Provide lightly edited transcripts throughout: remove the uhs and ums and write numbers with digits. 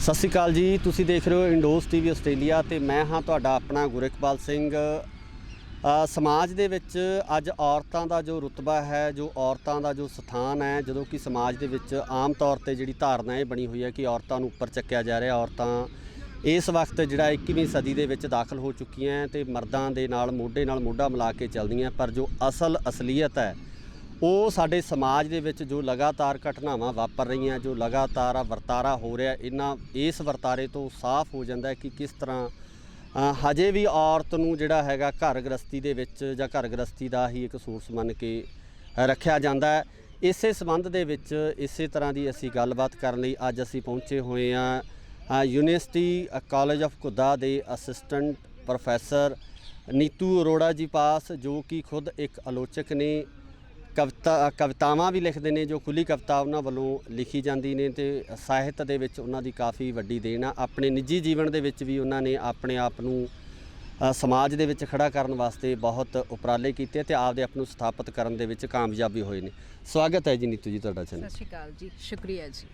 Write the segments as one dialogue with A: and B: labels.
A: ਸਤਿ ਸ਼੍ਰੀ ਅਕਾਲ ਜੀ। ਤੁਸੀਂ ਦੇਖ ਰਹੇ ਹੋ ਇੰਡੋਜ਼ ਟੀਵੀ ਆਸਟ੍ਰੇਲੀਆ ਤੇ ਮੈਂ ਹਾਂ ਤੁਹਾਡਾ ਆਪਣਾ ਗੁਰਿਕਪਾਲ ਸਿੰਘ। ਸਮਾਜ ਦੇ ਵਿੱਚ ਅੱਜ ਔਰਤਾਂ ਦਾ ਜੋ ਰੁਤਬਾ ਹੈ, ਜੋ ਔਰਤਾਂ ਦਾ ਜੋ ਸਥਾਨ ਹੈ, ਜਦੋਂ ਕਿ ਸਮਾਜ ਦੇ ਵਿੱਚ ਆਮ ਤੌਰ ਤੇ ਜਿਹੜੀ ਧਾਰਨਾ ਇਹ ਬਣੀ ਹੋਈ ਹੈ ਕਿ ਔਰਤਾਂ ਨੂੰ ਉੱਪਰ ਚੱਕਿਆ ਜਾ ਰਿਹਾ। ਔਰਤਾਂ ਇਸ ਵਕਤ ਜਿਹੜਾ 21ਵੀਂ ਸਦੀ ਦੇ ਵਿੱਚ ਦਾਖਲ ਹੋ ਚੁੱਕੀਆਂ ਤੇ ਮਰਦਾਂ ਦੇ ਨਾਲ ਮੋਢਾ ਮਿਲਾ ਕੇ ਚੱਲਦੀਆਂ। ਪਰ ਜੋ ਅਸਲੀਅਤ ਹੈ ਉਹ ਸਾਡੇ ਸਮਾਜ ਦੇ ਵਿੱਚ ਜੋ ਲਗਾਤਾਰ ਘਟਨਾਵਾਂ ਵਾਪਰ ਰਹੀਆਂ, ਜੋ ਲਗਾਤਾਰ ਵਰਤਾਰਾ ਹੋ ਰਿਹਾ, ਇਸ ਵਰਤਾਰੇ ਤੋਂ ਸਾਫ਼ ਹੋ ਜਾਂਦਾ ਕਿ ਕਿਸ ਤਰ੍ਹਾਂ ਹਜੇ ਵੀ ਔਰਤ ਨੂੰ ਜਿਹੜਾ ਹੈਗਾ ਘਰ ਗ੍ਰਸਤੀ ਦੇ ਵਿੱਚ ਜਾਂ ਘਰ ਗ੍ਰਸਤੀ ਦਾ ਹੀ ਇੱਕ ਸੋਰਸ ਮੰਨ ਕੇ ਰੱਖਿਆ ਜਾਂਦਾ ਹੈ। ਇਸੇ ਸੰਬੰਧ ਦੇ ਵਿੱਚ ਇਸੇ ਤਰ੍ਹਾਂ ਦੀ ਅਸੀਂ ਗੱਲਬਾਤ ਕਰਨ ਲਈ ਅੱਜ ਅਸੀਂ ਪਹੁੰਚੇ ਹੋਏ ਹਾਂ ਯੂਨੀਵਰਸਿਟੀ ਕਾਲਜ ਆਫ ਘੁੱਦਾ ਦੇ ਅਸਿਸਟੈਂਟ ਪ੍ਰੋਫੈਸਰ ਨੀਤੂ ਅਰੋੜਾ ਜੀ ਪਾਸ, ਜੋ ਕਿ ਖੁਦ ਇੱਕ ਆਲੋਚਕ ਨੇ। ਕਵਿਤਾਵਾਂ ਵੀ ਲਿਖਦੇ ਨੇ, ਜੋ ਖੁੱਲ੍ਹੀ ਕਵਿਤਾ ਉਹਨਾਂ ਵੱਲੋਂ ਲਿਖੀ ਜਾਂਦੀ ਨੇ ਤੇ ਸਾਹਿਤ ਦੇ ਵਿੱਚ ਉਹਨਾਂ ਦੀ ਕਾਫੀ ਵੱਡੀ ਦੇਣ ਆ। ਆਪਣੇ ਨਿੱਜੀ ਜੀਵਨ ਦੇ ਵਿੱਚ ਵੀ ਉਹਨਾਂ ਨੇ ਆਪਣੇ ਆਪ ਨੂੰ ਸਮਾਜ ਦੇ ਵਿੱਚ ਖੜਾ ਕਰਨ ਵਾਸਤੇ ਬਹੁਤ ਉਪਰਾਲੇ ਕੀਤੇ ਤੇ ਆਪਦੇ ਆਪ ਨੂੰ ਸਥਾਪਿਤ ਕਰਨ ਦੇ ਵਿੱਚ ਕਾਮਯਾਬੀ ਹੋਏ ਨੇ। ਸਵਾਗਤ ਹੈ ਜੀ ਨੀਤੂ ਜੀ ਤੁਹਾਡਾ ਚੈਨਲ।
B: ਸਤਿ ਸ਼੍ਰੀ ਅਕਾਲ ਜੀ, ਸ਼ੁਕਰੀਆ ਜੀ।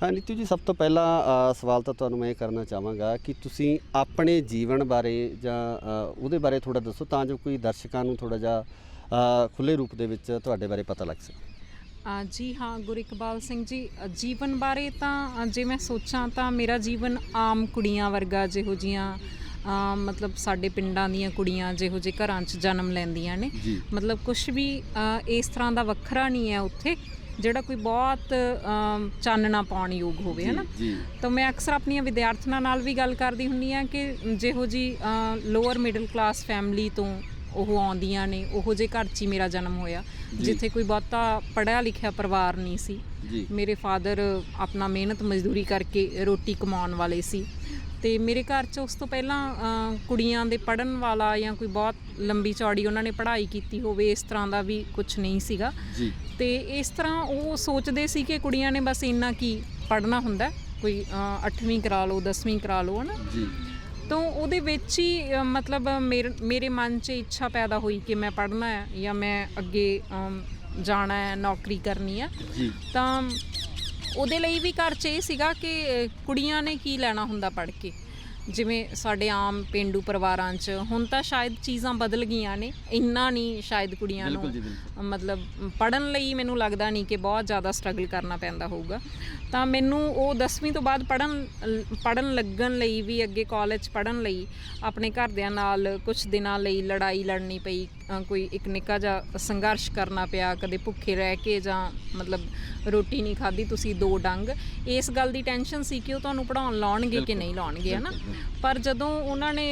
A: ਹਾਂ ਨੀਤੂ ਜੀ, ਸਭ ਤੋਂ ਪਹਿਲਾਂ ਸਵਾਲ ਤਾਂ ਤੁਹਾਨੂੰ ਮੈਂ ਇਹ ਕਰਨਾ ਚਾਹਾਂਗਾ ਕਿ ਤੁਸੀਂ ਆਪਣੇ ਜੀਵਨ ਬਾਰੇ ਜਾਂ ਉਹਦੇ ਬਾਰੇ ਥੋੜ੍ਹਾ ਦੱਸੋ, ਤਾਂ ਜੋ ਕੋਈ ਦਰਸ਼ਕਾਂ ਨੂੰ ਥੋੜ੍ਹਾ ਜਿਹਾ ਖੁੱਲ੍ਹੇ ਰੂਪ ਦੇ ਵਿੱਚ ਤੁਹਾਡੇ ਬਾਰੇ ਪਤਾ ਲੱਗ ਸਕੇ।
B: ਜੀ ਹਾਂ ਗੁਰਿਕਪਾਲ ਸਿੰਘ ਜੀ, ਜੀਵਨ ਬਾਰੇ ਤਾਂ ਜੇ ਮੈਂ ਸੋਚਾਂ ਤਾਂ ਮੇਰਾ ਜੀਵਨ ਆਮ ਕੁੜੀਆਂ ਵਰਗਾ, ਜਿਹੋ ਜਿਹੀਆਂ ਮਤਲਬ ਸਾਡੇ ਪਿੰਡਾਂ ਦੀਆਂ ਕੁੜੀਆਂ ਜਿਹੋ ਜਿਹੇ ਘਰਾਂ 'ਚ ਜਨਮ ਲੈਂਦੀਆਂ ਨੇ, ਮਤਲਬ ਕੁਛ ਵੀ ਇਸ ਤਰ੍ਹਾਂ ਦਾ ਵੱਖਰਾ ਨਹੀਂ ਹੈ ਉੱਥੇ ਜਿਹੜਾ ਕੋਈ ਬਹੁਤ ਚਾਨਣਾ ਪਾਉਣ ਯੋਗ ਹੋਵੇ, ਹੈ ਨਾ। ਤਾਂ ਮੈਂ ਅਕਸਰ ਆਪਣੀਆਂ ਵਿਦਿਆਰਥਣਾਂ ਨਾਲ ਵੀ ਗੱਲ ਕਰਦੀ ਹੁੰਦੀ ਹਾਂ ਕਿ ਜਿਹੋ ਜਿਹੀ ਲੋਅਰ ਮਿਡਲ ਕਲਾਸ ਫੈਮਿਲੀ ਤੋਂ ਉਹ ਆਉਂਦੀਆਂ ਨੇ, ਉਹੋ ਜਿਹੇ ਘਰ 'ਚ ਹੀ ਮੇਰਾ ਜਨਮ ਹੋਇਆ, ਜਿੱਥੇ ਕੋਈ ਬਹੁਤਾ ਪੜ੍ਹਿਆ ਲਿਖਿਆ ਪਰਿਵਾਰ ਨਹੀਂ ਸੀ। ਮੇਰੇ ਫਾਦਰ ਆਪਣਾ ਮਿਹਨਤ ਮਜ਼ਦੂਰੀ ਕਰਕੇ ਰੋਟੀ ਕਮਾਉਣ ਵਾਲੇ ਸੀ ਅਤੇ ਮੇਰੇ ਘਰ 'ਚ ਉਸ ਤੋਂ ਪਹਿਲਾਂ ਕੁੜੀਆਂ ਦੇ ਪੜ੍ਹਨ ਵਾਲਾ ਜਾਂ ਕੋਈ ਬਹੁਤ ਲੰਬੀ ਚੌੜੀ ਉਹਨਾਂ ਨੇ ਪੜ੍ਹਾਈ ਕੀਤੀ ਹੋਵੇ, ਇਸ ਤਰ੍ਹਾਂ ਦਾ ਵੀ ਕੁਛ ਨਹੀਂ ਸੀਗਾ। ਅਤੇ ਇਸ ਤਰ੍ਹਾਂ ਉਹ ਸੋਚਦੇ ਸੀ ਕਿ ਕੁੜੀਆਂ ਨੇ ਬਸ ਇੰਨਾ ਕੀ ਪੜ੍ਹਨਾ ਹੁੰਦਾ, ਕੋਈ 8ਵੀਂ ਕਰਾ ਲਓ, 10ਵੀਂ ਕਰਾ ਲਓ, ਹੈ ਨਾ। ਤਾਂ ਉਹਦੇ ਵਿੱਚ ਹੀ ਮਤਲਬ ਮੇਰੇ ਮਨ 'ਚ ਇੱਛਾ ਪੈਦਾ ਹੋਈ ਕਿ ਮੈਂ ਪੜ੍ਹਨਾ ਹੈ ਜਾਂ ਮੈਂ ਅੱਗੇ ਜਾਣਾ ਹੈ, ਨੌਕਰੀ ਕਰਨੀ ਹੈ। ਤਾਂ ਉਹਦੇ ਲਈ ਵੀ ਘਰ 'ਚ ਇਹ ਸੀਗਾ ਕਿ ਕੁੜੀਆਂ ਨੇ ਕੀ ਲੈਣਾ ਹੁੰਦਾ ਪੜ੍ਹ ਕੇ, ਜਿਵੇਂ ਸਾਡੇ ਆਮ ਪੇਂਡੂ ਪਰਿਵਾਰਾਂ 'ਚ। ਹੁਣ ਤਾਂ ਸ਼ਾਇਦ ਚੀਜ਼ਾਂ ਬਦਲ ਗਈਆਂ ਨੇ, ਇੰਨਾ ਨਹੀਂ ਸ਼ਾਇਦ ਕੁੜੀਆਂ ਨੂੰ ਮਤਲਬ ਪੜ੍ਹਨ ਲਈ ਮੈਨੂੰ ਲੱਗਦਾ ਨਹੀਂ ਕਿ ਬਹੁਤ ਜ਼ਿਆਦਾ ਸਟਰਗਲ ਕਰਨਾ ਪੈਂਦਾ ਹੋਊਗਾ। ਤਾਂ ਮੈਨੂੰ ਉਹ 10ਵੀਂ ਤੋਂ ਬਾਅਦ ਪੜ੍ਹਨ ਲੱਗਣ ਲਈ ਵੀ, ਅੱਗੇ ਕਾਲਜ ਪੜ੍ਹਨ ਲਈ ਆਪਣੇ ਘਰਦਿਆਂ ਨਾਲ ਕੁਛ ਦਿਨਾਂ ਲਈ ਲੜਾਈ ਲੜਨੀ ਪਈ, ਕੋਈ ਇੱਕ ਨਿੱਕਾ ਜਿਹਾ ਸੰਘਰਸ਼ ਕਰਨਾ ਪਿਆ, ਕਦੇ ਭੁੱਖੇ ਰਹਿ ਕੇ ਜਾਂ ਮਤਲਬ ਰੋਟੀ ਨਹੀਂ ਖਾਧੀ ਤੁਸੀਂ 2 ਡੰਗ। ਇਸ ਗੱਲ ਦੀ ਟੈਨਸ਼ਨ ਸੀ ਕਿ ਉਹ ਤੁਹਾਨੂੰ ਪੜ੍ਹਾਉਣ ਲਾਉਣਗੇ ਕਿ ਨਹੀਂ ਲਾਉਣਗੇ, ਹੈ ਨਾ। ਪਰ ਜਦੋਂ ਉਹਨਾਂ ਨੇ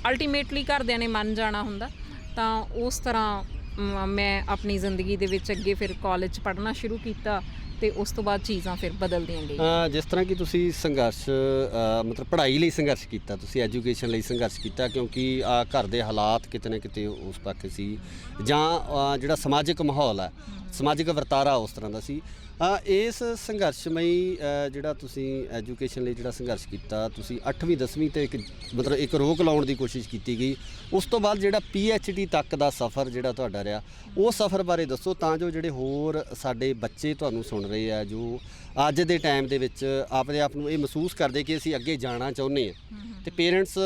B: ਅਲਟੀਮੇਟਲੀ ਘਰਦਿਆਂ ਨੇ ਮੰਨ ਜਾਣਾ ਹੁੰਦਾ, ਤਾਂ ਉਸ ਤਰ੍ਹਾਂ ਮੈਂ ਆਪਣੀ ਜ਼ਿੰਦਗੀ ਦੇ ਵਿੱਚ ਅੱਗੇ ਫਿਰ ਕਾਲਜ ਪੜ੍ਹਨਾ ਸ਼ੁਰੂ ਕੀਤਾ ਅਤੇ ਉਸ ਤੋਂ ਬਾਅਦ ਚੀਜ਼ਾਂ ਫਿਰ ਬਦਲਦੀਆਂ ਗਈਆਂ।
A: ਜਿਸ ਤਰ੍ਹਾਂ ਕਿ ਤੁਸੀਂ ਸੰਘਰਸ਼ ਮਤਲਬ ਪੜ੍ਹਾਈ ਲਈ ਸੰਘਰਸ਼ ਕੀਤਾ, ਤੁਸੀਂ ਐਜੂਕੇਸ਼ਨ ਲਈ ਸੰਘਰਸ਼ ਕੀਤਾ, ਕਿਉਂਕਿ ਘਰ ਦੇ ਹਾਲਾਤ ਕਿਤੇ ਨਾ ਕਿਤੇ ਉਸ ਪਾਸੇ ਸੀ, ਜਾਂ ਜਿਹੜਾ ਸਮਾਜਿਕ ਮਾਹੌਲ ਹੈ, ਸਮਾਜਿਕ ਵਰਤਾਰਾ ਉਸ ਤਰ੍ਹਾਂ ਦਾ ਸੀ। ਇਸ ਸੰਘਰਸ਼ਮਈ ਜਿਹੜਾ ਤੁਸੀਂ ਐਜੂਕੇਸ਼ਨ ਲਈ ਜਿਹੜਾ ਸੰਘਰਸ਼ ਕੀਤਾ, ਤੁਸੀਂ 8ਵੀਂ 10ਵੀਂ 'ਤੇ ਮਤਲਬ ਇੱਕ ਰੋਕ ਲਾਉਣ ਦੀ ਕੋਸ਼ਿਸ਼ ਕੀਤੀ ਗਈ। ਉਸ ਤੋਂ ਬਾਅਦ ਜਿਹੜਾ PhD ਤੱਕ ਦਾ ਸਫ਼ਰ ਜਿਹੜਾ ਤੁਹਾਡਾ ਰਿਹਾ, ਉਹ ਸਫ਼ਰ ਬਾਰੇ ਦੱਸੋ, ਤਾਂ ਜੋ ਜਿਹੜੇ ਹੋਰ ਸਾਡੇ ਬੱਚੇ ਤੁਹਾਨੂੰ ਸੁਣ ਰਹੇ ਆ, ਜੋ ਅੱਜ ਦੇ ਟਾਈਮ ਦੇ ਵਿੱਚ ਆਪਣੇ ਆਪ ਨੂੰ ਇਹ ਮਹਿਸੂਸ ਕਰਦੇ ਕਿ ਅਸੀਂ ਅੱਗੇ ਜਾਣਾ ਚਾਹੁੰਦੇ ਹਾਂ ਅਤੇ ਪੇਰੈਂਟਸ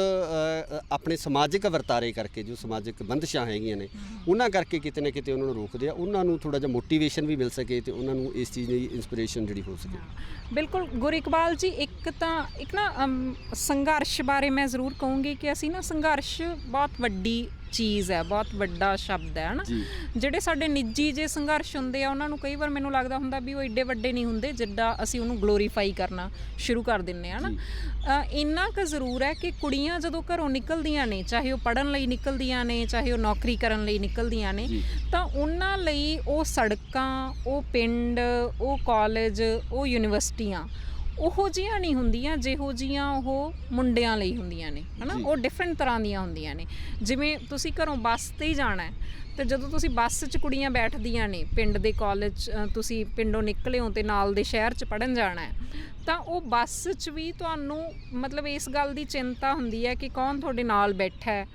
A: ਆਪਣੇ ਸਮਾਜਿਕ ਵਰਤਾਰੇ ਕਰਕੇ, ਜੋ ਸਮਾਜਿਕ ਬੰਦਿਸ਼ਾਂ ਹੈਗੀਆਂ ਨੇ, ਉਹਨਾਂ ਕਰਕੇ ਕਿਤੇ ਨਾ ਕਿਤੇ ਉਹਨਾਂ ਨੂੰ ਰੋਕਦੇ ਆ, ਉਹਨਾਂ ਨੂੰ ਥੋੜ੍ਹਾ ਜਿਹਾ ਮੋਟੀਵੇਸ਼ਨ ਵੀ ਮਿਲ ਸਕੇ ਅਤੇ ਉਹਨਾਂ ਨੂੰ ਇਸ ਚੀਜ਼ ਦੀ ਇੰਸਪੀਰੇਸ਼ਨ ਜਿਹੜੀ ਹੋ ਸਕੇ।
B: ਬਿਲਕੁਲ ਗੁਰਿਕਪਾਲ ਜੀ, ਇੱਕ ਨਾ ਸੰਘਰਸ਼ ਬਾਰੇ ਮੈਂ ਜ਼ਰੂਰ ਕਹੂੰਗੀ ਕਿ ਅਸੀਂ ਨਾ ਸੰਘਰਸ਼ ਬਹੁਤ ਵੱਡੀ ਚੀਜ਼ ਹੈ, ਬਹੁਤ ਵੱਡਾ ਸ਼ਬਦ ਹੈ ਨਾ। ਜਿਹੜੇ ਸਾਡੇ ਨਿੱਜੀ ਜੇ ਸੰਘਰਸ਼ ਹੁੰਦੇ ਆ, ਉਹਨਾਂ ਨੂੰ ਕਈ ਵਾਰ ਮੈਨੂੰ ਲੱਗਦਾ ਹੁੰਦਾ ਵੀ ਉਹ ਏਡੇ ਵੱਡੇ ਨਹੀਂ ਹੁੰਦੇ ਜਿੱਦਾਂ ਅਸੀਂ ਉਹਨੂੰ ਗਲੋਰੀਫਾਈ ਕਰਨਾ ਸ਼ੁਰੂ ਕਰ ਦਿੰਦੇ ਹਾਂ ਨਾ। ਇੰਨਾ ਕੁ ਜ਼ਰੂਰ ਹੈ ਕਿ ਕੁੜੀਆਂ ਜਦੋਂ ਘਰੋਂ ਨਿਕਲਦੀਆਂ ਨੇ, ਚਾਹੇ ਉਹ ਪੜ੍ਹਨ ਲਈ ਨਿਕਲਦੀਆਂ ਨੇ, ਚਾਹੇ ਉਹ ਨੌਕਰੀ ਕਰਨ ਲਈ ਨਿਕਲਦੀਆਂ ਨੇ, ਤਾਂ ਉਹਨਾਂ ਲਈ ਉਹ ਸੜਕਾਂ, ਉਹ ਪਿੰਡ, ਉਹ ਕਾਲਜ, ਉਹ ਯੂਨੀਵਰਸਿਟੀਆਂ ਉਹੋ ਜਿਹੀਆਂ ਨਹੀਂ ਹੁੰਦੀਆਂ ਜਿਹੋ ਜਿਹੀਆਂ ਉਹ ਮੁੰਡਿਆਂ ਲਈ ਹੁੰਦੀਆਂ ਨੇ, ਹੈ ਨਾ। ਉਹ ਡਿਫਰੈਂਟ ਤਰ੍ਹਾਂ ਦੀਆਂ ਹੁੰਦੀਆਂ ਨੇ। ਜਿਵੇਂ ਤੁਸੀਂ ਘਰੋਂ ਬੱਸ 'ਤੇ ਹੀ ਜਾਣਾ ਅਤੇ ਜਦੋਂ ਤੁਸੀਂ ਬੱਸ 'ਚ ਕੁੜੀਆਂ ਬੈਠਦੀਆਂ ਨੇ, ਪਿੰਡ ਦੇ ਕਾਲਜ ਤੁਸੀਂ ਪਿੰਡੋਂ ਨਿਕਲੇ ਹੋ ਅਤੇ ਨਾਲ ਦੇ ਸ਼ਹਿਰ 'ਚ ਪੜ੍ਹਨ ਜਾਣਾ ਹੈ, ਤਾਂ ਉਹ ਬੱਸ 'ਚ ਵੀ ਤੁਹਾਨੂੰ ਮਤਲਬ ਇਸ ਗੱਲ ਦੀ ਚਿੰਤਾ ਹੁੰਦੀ ਹੈ ਕਿ ਕੌਣ ਤੁਹਾਡੇ ਨਾਲ ਬੈਠਾ ਹੈ।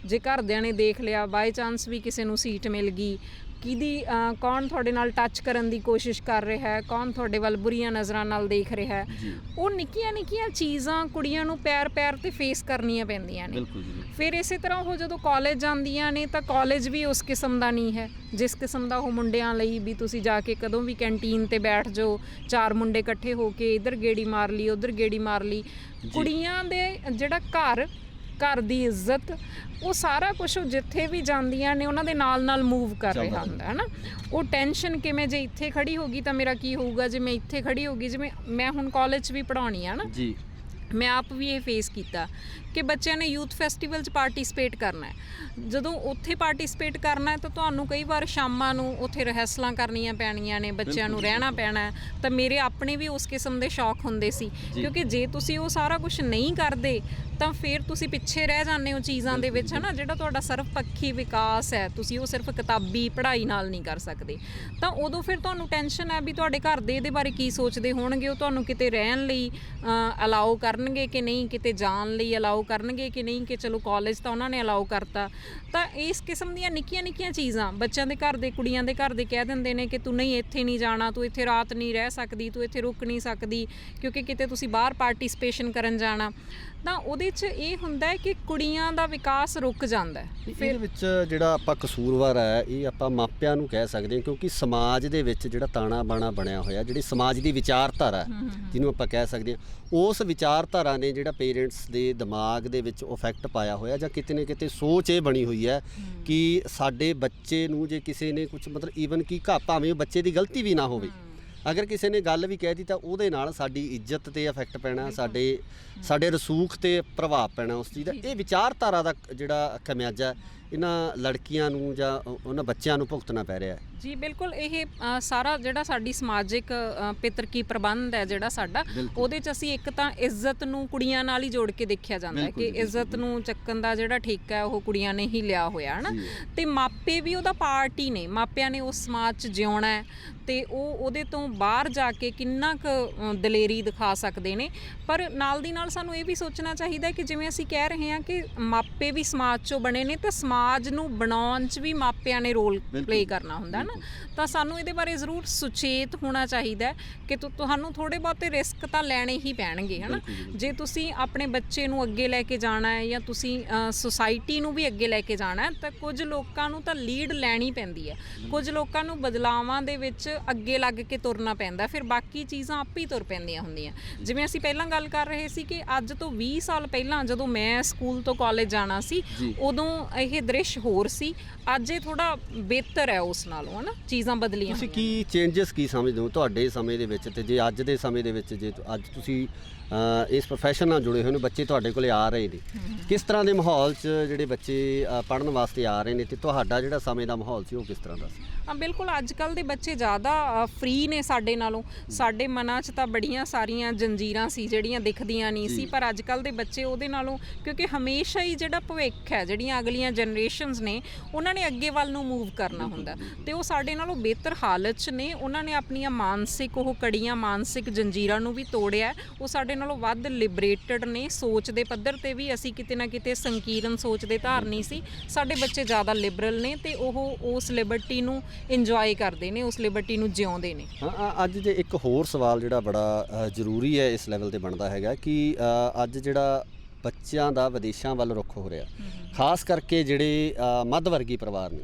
B: ਜੇ ਘਰਦਿਆਂ ਨੇ ਦੇਖ ਲਿਆ, ਬਾਈ ਚਾਂਸ ਵੀ ਕਿਸੇ ਨੂੰ ਸੀਟ ਮਿਲ ਗਈ, ਕੌਣ ਤੁਹਾਡੇ ਨਾਲ ਟੱਚ ਕਰਨ ਦੀ ਕੋਸ਼ਿਸ਼ ਕਰ ਰਿਹਾ ਹੈ, ਕੌਣ ਤੁਹਾਡੇ ਵੱਲ ਬੁਰੀਆਂ ਨਜ਼ਰਾਂ ਨਾਲ ਦੇਖ ਰਿਹਾ ਹੈ। ਉਹ ਨਿੱਕੀਆਂ ਨਿੱਕੀਆਂ ਚੀਜ਼ਾਂ ਕੁੜੀਆਂ ਨੂੰ ਪੈਰ ਤੇ ਫੇਸ ਕਰਨੀਆਂ ਪੈਂਦੀਆਂ ਨੇ। ਫਿਰ ਇਸੇ ਤਰ੍ਹਾਂ ਉਹ ਜਦੋਂ ਕਾਲਜ ਜਾਂਦੀਆਂ ਨੇ ਤਾਂ ਕਾਲਜ ਵੀ ਉਸ ਕਿਸਮ ਦਾ ਨਹੀਂ ਹੈ ਜਿਸ ਕਿਸਮ ਦਾ ਉਹ ਮੁੰਡਿਆਂ ਲਈ ਵੀ ਤੁਸੀਂ ਜਾ ਕੇ ਕਦੋਂ ਵੀ ਕੈਂਟੀਨ ਤੇ ਬੈਠ ਜਾਓ, 4 ਮੁੰਡੇ ਇਕੱਠੇ ਹੋ ਕੇ ਇੱਧਰ ਗੇੜੀ ਮਾਰ ਲਈ ਉੱਧਰ ਗੇੜੀ ਮਾਰ ਲਈ। ਕੁੜੀਆਂ ਦੇ ਜਿਹੜਾ ਘਰ ਦੀ ਇੱਜ਼ਤ, ਉਹ ਸਾਰਾ ਕੁਝ ਉਹ ਜਿੱਥੇ ਵੀ ਜਾਂਦੀਆਂ ਨੇ ਉਹਨਾਂ ਦੇ ਨਾਲ ਮੂਵ ਕਰ ਰਿਹਾ ਹੁੰਦਾ ਹੈ ਨਾ। ਉਹ ਟੈਨਸ਼ਨ ਕਿਵੇਂ ਜੇ ਇੱਥੇ ਖੜੀ ਹੋ ਗਈ ਤਾਂ ਮੇਰਾ ਕੀ ਹੋਊਗਾ, ਜੇ ਮੈਂ ਇੱਥੇ ਖੜੀ ਹੋ ਗਈ, ਜਿਵੇਂ ਮੈਂ ਹੁਣ ਕਾਲਜ 'ਚ ਵੀ ਪੜ੍ਹਾਉਣੀ ਆ ਨਾ ਜੀ, ਮੈਂ ਆਪ ਵੀ ਇਹ ਫੇਸ ਕੀਤਾ ਕਿ ਬੱਚਿਆਂ ਨੇ ਯੂਥ ਫੈਸਟੀਵਲ 'ਚ ਪਾਰਟਿਸਿਪੇਟ ਕਰਨਾ ਹੈ। ਜਦੋਂ ਉੱਥੇ ਪਾਰਟਿਸਿਪੇਟ ਕਰਨਾ ਹੈ ਤਾਂ ਤੁਹਾਨੂੰ ਕਈ ਵਾਰ ਸ਼ਾਮਾਂ ਨੂੰ ਉੱਥੇ ਰਿਹਰਸਲਾਂ ਕਰਨੀਆਂ ਪੈਣੀਆਂ ਨੇ, ਬੱਚਿਆਂ ਨੂੰ ਰਹਿਣਾ ਪੈਣਾ ਹੈ। ਤਾਂ ਮੇਰੇ ਆਪਣੇ ਵੀ ਉਸ ਕਿਸਮ ਦੇ ਸ਼ੌਕ ਹੁੰਦੇ ਸੀ, ਕਿਉਂਕਿ ਜੇ ਤੁਸੀਂ ਉਹ ਸਾਰਾ ਕੁਝ ਨਹੀਂ ਕਰਦੇ ਤਾਂ ਫਿਰ ਤੁਸੀਂ ਪਿੱਛੇ ਰਹਿ ਜਾਂਦੇ ਹੋ ਚੀਜ਼ਾਂ ਦੇ ਵਿੱਚ, ਹੈ ਨਾ। ਜਿਹੜਾ ਤੁਹਾਡਾ ਸਰਵਪੱਖੀ ਵਿਕਾਸ ਹੈ, ਤੁਸੀਂ ਉਹ ਸਿਰਫ ਕਿਤਾਬੀ ਪੜ੍ਹਾਈ ਨਾਲ ਨਹੀਂ ਕਰ ਸਕਦੇ। ਤਾਂ ਉਦੋਂ ਫਿਰ ਤੁਹਾਨੂੰ ਟੈਨਸ਼ਨ ਹੈ ਵੀ ਤੁਹਾਡੇ ਘਰ ਦੇ ਇਹਦੇ ਬਾਰੇ ਕੀ ਸੋਚਦੇ ਹੋਣਗੇ, ਉਹ ਤੁਹਾਨੂੰ ਕਿਤੇ ਰਹਿਣ ਲਈ ਅਲਾਓ ਕਰਨਗੇ ਕਿ ਨਹੀਂ, ਕਿਤੇ ਜਾਣ ਲਈ ਅਲਾਓ ਕਰਨਗੇ ਕਿ ਨਹੀਂ, ਕਿ ਚਲੋ ਕਾਲਜ ਤਾਂ ਉਹਨਾਂ ਨੇ ਅਲਾਓ ਕਰਤਾ। ਤਾਂ ਇਸ ਕਿਸਮ ਦੀਆਂ ਨਿੱਕੀਆਂ ਨਿੱਕੀਆਂ ਚੀਜ਼ਾਂ ਬੱਚਿਆਂ ਦੇ ਘਰ ਦੇ, ਕੁੜੀਆਂ ਦੇ ਘਰ ਦੇ ਕਹਿ ਦਿੰਦੇ ਨੇ ਕਿ ਤੂੰ ਨਹੀਂ ਇੱਥੇ ਨਹੀਂ ਜਾਣਾ, ਤੂੰ ਇੱਥੇ ਰਾਤ ਨਹੀਂ ਰਹਿ ਸਕਦੀ, ਤੂੰ ਇੱਥੇ ਰੁਕ ਨਹੀਂ ਸਕਦੀ, ਕਿਉਂਕਿ ਕਿਤੇ ਤੁਸੀਂ ਬਾਹਰ ਪਾਰਟਿਸਿਪੇਸ਼ਨ ਕਰਨ ਜਾਣਾ। ਤਾਂ ਉਹਦੇ 'ਚ ਇਹ ਹੁੰਦਾ ਹੈ ਕਿ ਕੁੜੀਆਂ ਦਾ ਵਿਕਾਸ ਰੁਕ ਜਾਂਦਾ ਹੈ।
A: ਇਹਦੇ ਵਿੱਚ ਜਿਹੜਾ ਆਪਾਂ ਕਸੂਰਵਾਰ ਹੈ ਇਹ ਆਪਾਂ ਮਾਪਿਆਂ ਨੂੰ ਕਹਿ ਸਕਦੇ ਹਾਂ, ਕਿਉਂਕਿ ਸਮਾਜ ਦੇ ਵਿੱਚ ਜਿਹੜਾ ਤਾਣਾ ਬਾਣਾ ਬਣਿਆ ਹੋਇਆ, ਜਿਹੜੀ ਸਮਾਜ ਦੀ ਵਿਚਾਰਧਾਰਾ ਜਿਹਨੂੰ ਆਪਾਂ ਕਹਿ ਸਕਦੇ ਹਾਂ, ਉਸ ਵਿਚਾਰਧਾਰਾ ਨੇ ਜਿਹੜਾ ਪੇਰੈਂਟਸ ਦੇ ਦਿਮਾਗ ਦੇ ਵਿੱਚ ਇਫੈਕਟ ਪਾਇਆ ਹੋਇਆ, ਜਾਂ ਕਿਤੇ ਨਾ ਕਿਤੇ ਸੋਚ ਇਹ ਬਣੀ ਹੋਈ ਹੈ ਕਿ ਸਾਡੇ ਬੱਚੇ ਨੂੰ ਜੇ ਕਿਸੇ ਨੇ ਕੁਝ ਮਤਲਬ ਈਵਨ ਕਿ ਭਾਵੇਂ ਉਹ ਬੱਚੇ ਦੀ ਗਲਤੀ ਵੀ ਨਾ ਹੋਵੇ, ਅਗਰ ਕਿਸੇ ਨੇ ਗੱਲ ਵੀ ਕਹਿ ਦਿੱਤੀ ਤਾਂ ਉਹਦੇ ਨਾਲ ਸਾਡੀ ਇੱਜ਼ਤ 'ਤੇ ਇਫੈਕਟ ਪੈਣਾ, ਸਾਡੇ ਰਸੂਖ 'ਤੇ ਪ੍ਰਭਾਵ ਪੈਣਾ ਉਸ ਚੀਜ਼ ਦਾ। ਇਹ ਵਿਚਾਰਧਾਰਾ ਦਾ ਜਿਹੜਾ ਖਮਿਆਜਾ ਇਹਨਾਂ ਲੜਕੀਆਂ ਨੂੰ ਜਾਂ ਉਹਨਾਂ ਬੱਚਿਆਂ ਨੂੰ ਭੁਗਤਣਾ ਪੈ ਰਿਹਾ ਹੈ।
B: ਜੀ ਬਿਲਕੁਲ, ਇਹ ਸਾਰਾ ਜਿਹੜਾ ਸਾਡੀ ਸਮਾਜਿਕ ਪਿਤਰਕੀ ਪ੍ਰਬੰਧ ਹੈ ਜਿਹੜਾ ਸਾਡਾ, ਉਹਦੇ 'ਚ ਅਸੀਂ ਇੱਕ ਤਾਂ ਇੱਜ਼ਤ ਨੂੰ ਕੁੜੀਆਂ ਨਾਲ ਹੀ ਜੋੜ ਕੇ ਦੇਖਿਆ ਜਾਂਦਾ ਹੈ ਕਿ ਇੱਜ਼ਤ ਨੂੰ ਚੱਕਣ ਦਾ ਜਿਹੜਾ ਠੇਕਾ ਹੈ ਉਹ ਕੁੜੀਆਂ ਨੇ ਹੀ ਲਿਆ ਹੋਇਆ ਹੈ ਨਾ। ਤੇ ਮਾਪੇ ਵੀ ਉਹਦਾ ਪਾਰਟ ਹੀ ਨੇ, ਮਾਪਿਆਂ ਨੇ ਉਸ ਸਮਾਜ 'ਚ ਜਿਉਣਾ ਹੈ ਤੇ ਉਹ ਉਹਦੇ ਤੋਂ ਬਾਹਰ ਜਾ ਕੇ ਕਿੰਨਾ ਕੁ ਦਲੇਰੀ ਦਿਖਾ ਸਕਦੇ ਨੇ। ਪਰ ਨਾਲ ਦੀ ਨਾਲ ਸਾਨੂੰ ਇਹ ਵੀ ਸੋਚਣਾ ਚਾਹੀਦਾ ਕਿ ਜਿਵੇਂ ਅਸੀਂ ਕਹਿ ਰਹੇ ਹਾਂ ਕਿ ਮਾਪੇ ਵੀ ਸਮਾਜ 'ਚੋਂ ਬਣੇ ਨੇ, ਤਾਂ ਸਮਾਜ ਨੂੰ ਬਣਾਉਣ 'ਚ ਵੀ ਮਾਪਿਆਂ ਨੇ ਰੋਲ ਪਲੇ ਕਰਨਾ ਹੁੰਦਾ ਨਾ। ਤਾਂ ਸਾਨੂੰ ਇਹਦੇ ਬਾਰੇ ਜ਼ਰੂਰ ਸੁਚੇਤ ਹੋਣਾ ਚਾਹੀਦਾ ਕਿ ਤੁਹਾਨੂੰ ਥੋੜੇ ਬਹੁਤੇ ਰਿਸਕ ਤਾਂ ਲੈਣੇ ਹੀ ਪੈਣਗੇ, ਹੈ ਨਾ। ਜੇ ਤੁਸੀਂ ਆਪਣੇ ਬੱਚੇ ਨੂੰ ਅੱਗੇ ਲੈ ਕੇ ਜਾਣਾ ਹੈ ਜਾਂ ਤੁਸੀਂ ਸੁਸਾਇਟੀ ਨੂੰ ਵੀ ਅੱਗੇ ਲੈ ਕੇ ਜਾਣਾ ਹੈ, ਤਾਂ ਕੁਝ ਲੋਕਾਂ ਨੂੰ ਤਾਂ ਲੀਡ ਲੈਣੀ ਪੈਂਦੀ ਹੈ, ਕੁਝ ਲੋਕਾਂ ਨੂੰ ਬਦਲਾਵਾਂ ਦੇ ਵਿੱਚ ਅੱਗੇ ਲੱਗ ਕੇ ਤੁਰਨਾ ਪੈਂਦਾ, ਫਿਰ ਬਾਕੀ ਚੀਜ਼ਾਂ ਆਪੇ ਹੀ ਤੁਰ ਪੈਂਦੀਆਂ ਹੁੰਦੀਆਂ। ਜਿਵੇਂ ਅਸੀਂ ਪਹਿਲਾਂ ਗੱਲ ਕਰ ਰਹੇ ਸੀ ਕਿ ਅੱਜ ਤੋਂ 20 ਸਾਲ ਪਹਿਲਾਂ ਜਦੋਂ ਮੈਂ ਸਕੂਲ ਤੋਂ ਕਾਲਜ ਜਾਣਾ ਸੀ, ਉਦੋਂ ਇਹ ਦ੍ਰਿਸ਼ ਹੋਰ ਸੀ, ਅੱਜ ਇਹ ਥੋੜਾ ਬਿਹਤਰ ਹੈ ਉਸ ਨਾਲੋਂ, ਹੈ ਨਾ। ਚੀਜ਼ਾਂ ਬਦਲੀਆਂ।
A: ਤੁਸੀਂ ਕੀ ਚੇਂਜਸ ਕੀ ਸਮਝਦੇ ਹੋ ਤੁਹਾਡੇ ਸਮੇਂ ਦੇ ਵਿੱਚ, ਤੇ ਜੇ ਅੱਜ ਦੇ ਸਮੇਂ ਦੇ ਵਿੱਚ, ਜੇ ਅੱਜ ਤੁਸੀਂ ਇਸ ਪ੍ਰੋਫੈਸ਼ਨ ਨਾਲ ਜੁੜੇ ਹੋਏ ਨੇ, ਬੱਚੇ ਤੁਹਾਡੇ ਕੋਲੇ ਆ ਰਹੇ ਨੇ, ਕਿਸ ਤਰ੍ਹਾਂ ਦੇ ਮਾਹੌਲ 'ਚ ਜਿਹੜੇ ਬੱਚੇ ਪੜ੍ਹਨ ਵਾਸਤੇ ਆ ਰਹੇ ਨੇ, ਤੇ ਤੁਹਾਡਾ ਜਿਹੜਾ ਸਮੇਂ ਦਾ ਮਾਹੌਲ ਸੀ ਉਹ ਕਿਸ ਤਰ੍ਹਾਂ ਦਾ ਸੀ?
B: ਬਿਲਕੁਲ, ਅੱਜ ਕੱਲ੍ਹ ਦੇ ਬੱਚੇ ਜ਼ਿਆਦਾ ਫ੍ਰੀ ਨੇ ਸਾਡੇ ਨਾਲੋਂ। ਸਾਡੇ ਮਨਾਂ 'ਚ ਤਾਂ ਬੜੀਆਂ ਸਾਰੀਆਂ ਜੰਜੀਰਾਂ ਸੀ ਜਿਹੜੀਆਂ ਦਿਖਦੀਆਂ ਨਹੀਂ ਸੀ, ਪਰ ਅੱਜ ਕੱਲ੍ਹ ਦੇ ਬੱਚੇ ਉਹਦੇ ਨਾਲੋਂ, ਕਿਉਂਕਿ ਹਮੇਸ਼ਾ ਹੀ ਜਿਹੜਾ ਭਵਿੱਖ ਹੈ, ਜਿਹੜੀਆਂ ਅਗਲੀਆਂ ਜਨਰੇਸ਼ਨਸ ਨੇ, ਉਹਨਾਂ ਨੇ ਅੱਗੇ ਵੱਲ ਨੂੰ ਮੂਵ ਕਰਨਾ ਹੁੰਦਾ, ਤੇ ਉਹ ਸਾਡੇ ਨਾਲੋਂ ਬਿਹਤਰ ਹਾਲਤ 'ਚ ਨੇ। ਉਹਨਾਂ ਨੇ ਆਪਣੀਆਂ ਮਾਨਸਿਕ ਕੜੀਆਂ, ਮਾਨਸਿਕ ਜੰਜੀਰਾਂ ਨੂੰ ਵੀ ਤੋੜਿਆ, ਉਹ ਸਾਡੇ ਨਾਲੋਂ ਵੱਧ ਲਿਬਰੇਟਡ ਨੇ। ਸੋਚ ਦੇ ਪੱਧਰ 'ਤੇ ਵੀ ਅਸੀਂ ਕਿਤੇ ਨਾ ਕਿਤੇ ਸੰਕੀਰਨ ਸੋਚ ਦੇ ਧਾਰਨੀ ਸੀ, ਸਾਡੇ ਬੱਚੇ ਜ਼ਿਆਦਾ ਲਿਬਰਲ ਨੇ ਤੇ ਉਹ ਉਸ ਲਿਬਰਟੀ ਨੂੰ ਇੰਜੋਏ ਕਰਦੇ ਨੇ, ਉਸ ਲਿਬਰਟੀ ਨੂੰ ਜਿਉਂਦੇ ਨੇ।
A: ਅੱਜ ਜੇ ਇੱਕ ਹੋਰ ਸਵਾਲ ਜਿਹੜਾ ਬੜਾ ਜ਼ਰੂਰੀ ਹੈ ਇਸ ਲੈਵਲ 'ਤੇ ਬਣਦਾ ਹੈਗਾ ਕਿ ਅੱਜ ਜਿਹੜਾ ਬੱਚਿਆਂ ਦਾ ਵਿਦੇਸ਼ਾਂ ਵੱਲ ਰੁੱਖ ਹੋ ਰਿਹਾ, ਖਾਸ ਕਰਕੇ ਜਿਹੜੇ ਮੱਧ ਵਰਗੀ ਪਰਿਵਾਰ ਨੇ,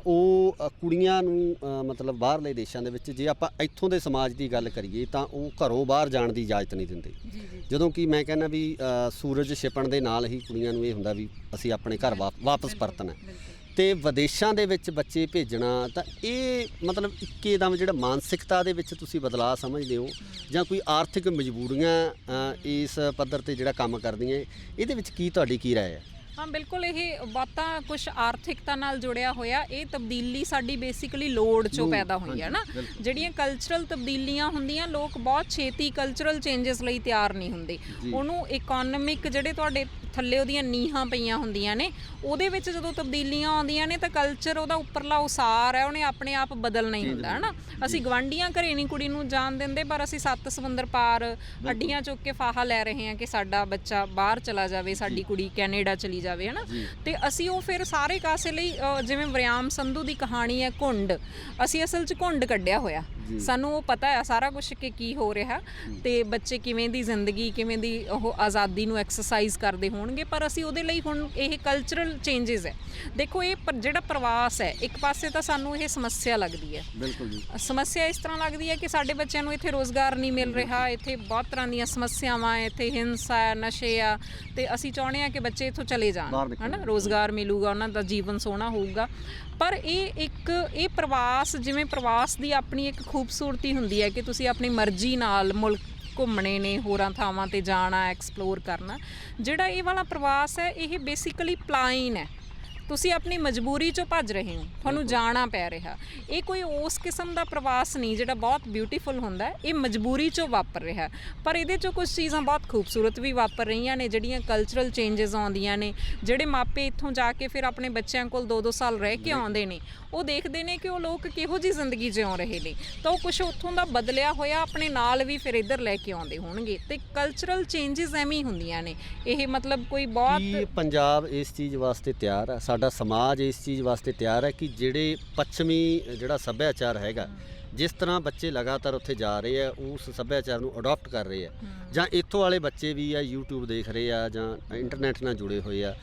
A: ਉਹ ਕੁੜੀਆਂ ਨੂੰ ਮਤਲਬ ਬਾਹਰਲੇ ਦੇਸ਼ਾਂ ਦੇ ਵਿੱਚ, ਜੇ ਆਪਾਂ ਇੱਥੋਂ ਦੇ ਸਮਾਜ ਦੀ ਗੱਲ ਕਰੀਏ ਤਾਂ ਉਹ ਘਰੋਂ ਬਾਹਰ ਜਾਣ ਦੀ ਇਜਾਜ਼ਤ ਨਹੀਂ ਦਿੰਦੇ। ਜਦੋਂ ਕਿ ਮੈਂ ਕਹਿੰਦਾ ਵੀ ਸੂਰਜ ਛਿਪਣ ਦੇ ਨਾਲ ਹੀ ਕੁੜੀਆਂ ਨੂੰ ਇਹ ਹੁੰਦਾ ਵੀ ਅਸੀਂ ਆਪਣੇ ਘਰ ਵਾਪਸ ਪਰਤਣਾ, ਤੇ ਵਿਦੇਸ਼ਾਂ ਦੇ ਵਿੱਚ ਬੱਚੇ ਭੇਜਣਾ, ਤਾਂ ਇਹ ਮਤਲਬ ਇੱਕਦਮ ਜਿਹੜਾ ਮਾਨਸਿਕਤਾ ਦੇ ਵਿੱਚ ਤੁਸੀਂ ਬਦਲਾਅ ਸਮਝਦੇ ਹੋ, ਜਾਂ ਕੋਈ ਆਰਥਿਕ ਮਜਬੂਰੀਆਂ ਇਸ ਪੱਧਰ 'ਤੇ ਜਿਹੜਾ ਕੰਮ ਕਰਦੀਆਂ, ਇਹਦੇ ਵਿੱਚ ਤੁਹਾਡੀ ਕੀ ਰਾਏ ਹੈ?
B: ਹਾਂ ਬਿਲਕੁਲ, ਇਹ ਬਾਤਾਂ ਕੁਝ ਆਰਥਿਕਤਾ ਨਾਲ ਜੁੜਿਆ ਹੋਇਆ। ਇਹ ਤਬਦੀਲੀ ਸਾਡੀ ਬੇਸਿਕਲੀ ਲੋੜ 'ਚੋਂ ਪੈਦਾ ਹੋਈ ਹੈ ਨਾ। ਜਿਹੜੀਆਂ ਕਲਚਰਲ ਤਬਦੀਲੀਆਂ ਹੁੰਦੀਆਂ, ਲੋਕ ਬਹੁਤ ਛੇਤੀ ਕਲਚਰਲ ਚੇਂਜਸ ਲਈ ਤਿਆਰ ਨਹੀਂ ਹੁੰਦੇ। ਉਹਨੂੰ ਇਕਨੋਮਿਕ, ਜਿਹੜੇ ਤੁਹਾਡੇ ਥੱਲੇ ਉਹਦੀਆਂ ਨੀਹਾਂ ਪਈਆਂ ਹੁੰਦੀਆਂ ਨੇ, ਉਹਦੇ ਵਿੱਚ ਜਦੋਂ ਤਬਦੀਲੀਆਂ ਆਉਂਦੀਆਂ ਨੇ ਤਾਂ ਕਲਚਰ ਉਹਦਾ ਉੱਪਰਲਾ ਉਸਾਰ ਹੈ, ਉਹਨੇ ਆਪਣੇ ਆਪ ਬਦਲਣਾ ਹੀ ਹੁੰਦਾ, ਹੈ ਨਾ। ਅਸੀਂ ਗਵਾਂਢੀਆਂ ਘਰੇ ਨਹੀਂ ਕੁੜੀ ਨੂੰ ਜਾਣ ਦਿੰਦੇ, ਪਰ ਅਸੀਂ 7 ਸਮੁੰਦਰ ਪਾਰ ਅੱਡੀਆਂ ਚੁੱਕ ਕੇ ਫਾਹਾ ਲੈ ਰਹੇ ਹਾਂ ਕਿ ਸਾਡਾ ਬੱਚਾ ਬਾਹਰ ਚਲਾ ਜਾਵੇ, ਸਾਡੀ ਕੁੜੀ ਕੈਨੇਡਾ ਚਲੀ ਜਾਵੇ, ਹੈ ਨਾ। ਤੇ ਅਸੀਂ ਉਹ ਫਿਰ ਸਾਰੇ ਕਾਸੇ ਲਈ ਜਿਵੇਂ ਵਰਿਆਮ ਸੰਧੂ ਦੀ ਕਹਾਣੀ ਹੈ ਘੁੰਡ, ਅਸੀਂ ਅਸਲ 'ਚ ਘੁੰਡ ਕੱਢਿਆ ਹੋਇਆ, ਸਾਨੂੰ ਉਹ ਪਤਾ ਹੈ ਸਾਰਾ ਕੁਛ ਕਿ ਕੀ ਹੋ ਰਿਹਾ ਤੇ ਬੱਚੇ ਕਿਵੇਂ ਦੀ ਜ਼ਿੰਦਗੀ, ਕਿਵੇਂ ਦੀ ਉਹ ਆਜ਼ਾਦੀ ਨੂੰ ਐਕਸਰਸਾਈਜ਼ ਕਰਦੇ ਹੋਣਗੇ। ਪਰ ਅਸੀਂ ਉਹਦੇ ਲਈ ਹੁਣ ਇਹ ਕਲਚਰਲ ਚੇਂਜਸ ਹੈ। ਦੇਖੋ ਇਹ ਜਿਹੜਾ ਪ੍ਰਵਾਸ ਹੈ, ਇੱਕ ਪਾਸੇ ਤਾਂ ਸਾਨੂੰ ਇਹ ਸਮੱਸਿਆ ਲੱਗਦੀ ਹੈ,
A: ਬਿਲਕੁਲ ਜੀ।
B: ਸਮੱਸਿਆ ਇਸ ਤਰ੍ਹਾਂ ਲੱਗਦੀ ਹੈ ਕਿ ਸਾਡੇ ਬੱਚਿਆਂ ਨੂੰ ਇੱਥੇ ਰੋਜ਼ਗਾਰ ਨਹੀਂ ਮਿਲ ਰਿਹਾ, ਇੱਥੇ ਬਹੁਤ ਤਰ੍ਹਾਂ ਦੀਆਂ ਸਮੱਸਿਆਵਾਂ, ਇੱਥੇ ਹਿੰਸਾ ਹੈ, ਨਸ਼ੇ ਆ, ਤੇ ਅਸੀਂ ਚਾਹੁੰਦੇ ਹਾਂ ਕਿ ਬੱਚੇ ਇੱਥੋਂ ਚਲੇ ਜਾਣ, ਹੈ ਨਾ, ਰੋਜ਼ਗਾਰ ਮਿਲੂਗਾ, ਉਹਨਾਂ ਦਾ ਜੀਵਨ ਸੋਹਣਾ ਹੋਊਗਾ। ਪਰ ਇਹ ਪ੍ਰਵਾਸ, ਜਿਵੇਂ ਪ੍ਰਵਾਸ ਦੀ ਆਪਣੀ ਇੱਕ ਖੂਬਸੂਰਤੀ ਹੁੰਦੀ ਹੈ ਕਿ ਤੁਸੀਂ ਆਪਣੀ ਮਰਜ਼ੀ ਨਾਲ ਮੁਲਕ ਘੁੰਮਣੇ ਨੇ, ਹੋਰਾਂ ਥਾਵਾਂ 'ਤੇ ਜਾਣਾ, ਐਕਸਪਲੋਰ ਕਰਨਾ। ਜਿਹੜਾ ਇਹ ਵਾਲਾ ਪ੍ਰਵਾਸ ਹੈ, ਇਹ ਬੇਸਿਕਲੀ ਪਲਾਈਨ ਹੈ, ਤੁਸੀਂ ਆਪਣੀ ਮਜਬੂਰੀ 'ਚੋਂ ਭੱਜ ਰਹੇ ਹੋ, ਤੁਹਾਨੂੰ ਜਾਣਾ ਪੈ ਰਿਹਾ। ਇਹ ਕੋਈ ਉਸ ਕਿਸਮ ਦਾ ਪ੍ਰਵਾਸ ਨਹੀਂ ਜਿਹੜਾ ਬਹੁਤ ਬਿਊਟੀਫੁਲ ਹੁੰਦਾ, ਇਹ ਮਜਬੂਰੀ 'ਚੋਂ ਵਾਪਰ ਰਿਹਾ। ਪਰ ਇਹਦੇ 'ਚੋਂ ਕੁਝ ਚੀਜ਼ਾਂ ਬਹੁਤ ਖੂਬਸੂਰਤ ਵੀ ਵਾਪਰ ਰਹੀਆਂ ਨੇ, ਜਿਹੜੀਆਂ ਕਲਚਰਲ ਚੇਂਜਸ ਆਉਂਦੀਆਂ ਨੇ। ਜਿਹੜੇ ਮਾਪੇ ਇੱਥੋਂ ਜਾ ਕੇ ਫਿਰ ਆਪਣੇ ਬੱਚਿਆਂ ਕੋਲ 2-2 ਸਾਲ ਰਹਿ ਕੇ ਆਉਂਦੇ ਨੇ, ਉਹ ਦੇਖਦੇ ਨੇ ਕਿ ਉਹ ਲੋਕ ਕਿਹੋ ਜਿਹੀ ਜ਼ਿੰਦਗੀ ਜਿਉਂ ਰਹੇ ਨੇ, ਤਾਂ ਉਹ ਕੁਛ ਉੱਥੋਂ ਦਾ ਬਦਲਿਆ ਹੋਇਆ ਆਪਣੇ ਨਾਲ ਵੀ ਫਿਰ ਇੱਧਰ ਲੈ ਕੇ ਆਉਂਦੇ ਹੋਣਗੇ। ਤੇ ਕਲਚਰਲ ਚੇਂਜਸ ਐਵੇਂ ਹੀ ਹੁੰਦੀਆਂ ਨੇ। ਇਹ ਮਤਲਬ ਕੋਈ ਬਹੁਤ
A: ਪੰਜਾਬ ਇਸ ਚੀਜ਼ ਵਾਸਤੇ ਤਿਆਰ ਹੈ, ਸਾਡਾ ਸਮਾਜ ਇਸ ਚੀਜ਼ ਵਾਸਤੇ ਤਿਆਰ ਹੈ ਕਿ ਜਿਹੜੇ ਪੱਛਮੀ ਜਿਹੜਾ ਸੱਭਿਆਚਾਰ ਹੈਗਾ, ਜਿਸ ਤਰ੍ਹਾਂ ਬੱਚੇ ਲਗਾਤਾਰ ਉੱਥੇ ਜਾ ਰਹੇ ਆ, ਉਸ ਸੱਭਿਆਚਾਰ ਨੂੰ ਅਡਾਪਟ ਕਰ ਰਹੇ ਆ, ਜਾਂ ਇੱਥੋਂ ਵਾਲੇ ਬੱਚੇ ਵੀ ਆ YouTube ਦੇਖ ਰਹੇ ਆ ਜਾਂ ਇੰਟਰਨੈਟ ਨਾਲ ਜੁੜੇ ਹੋਏ ਆ,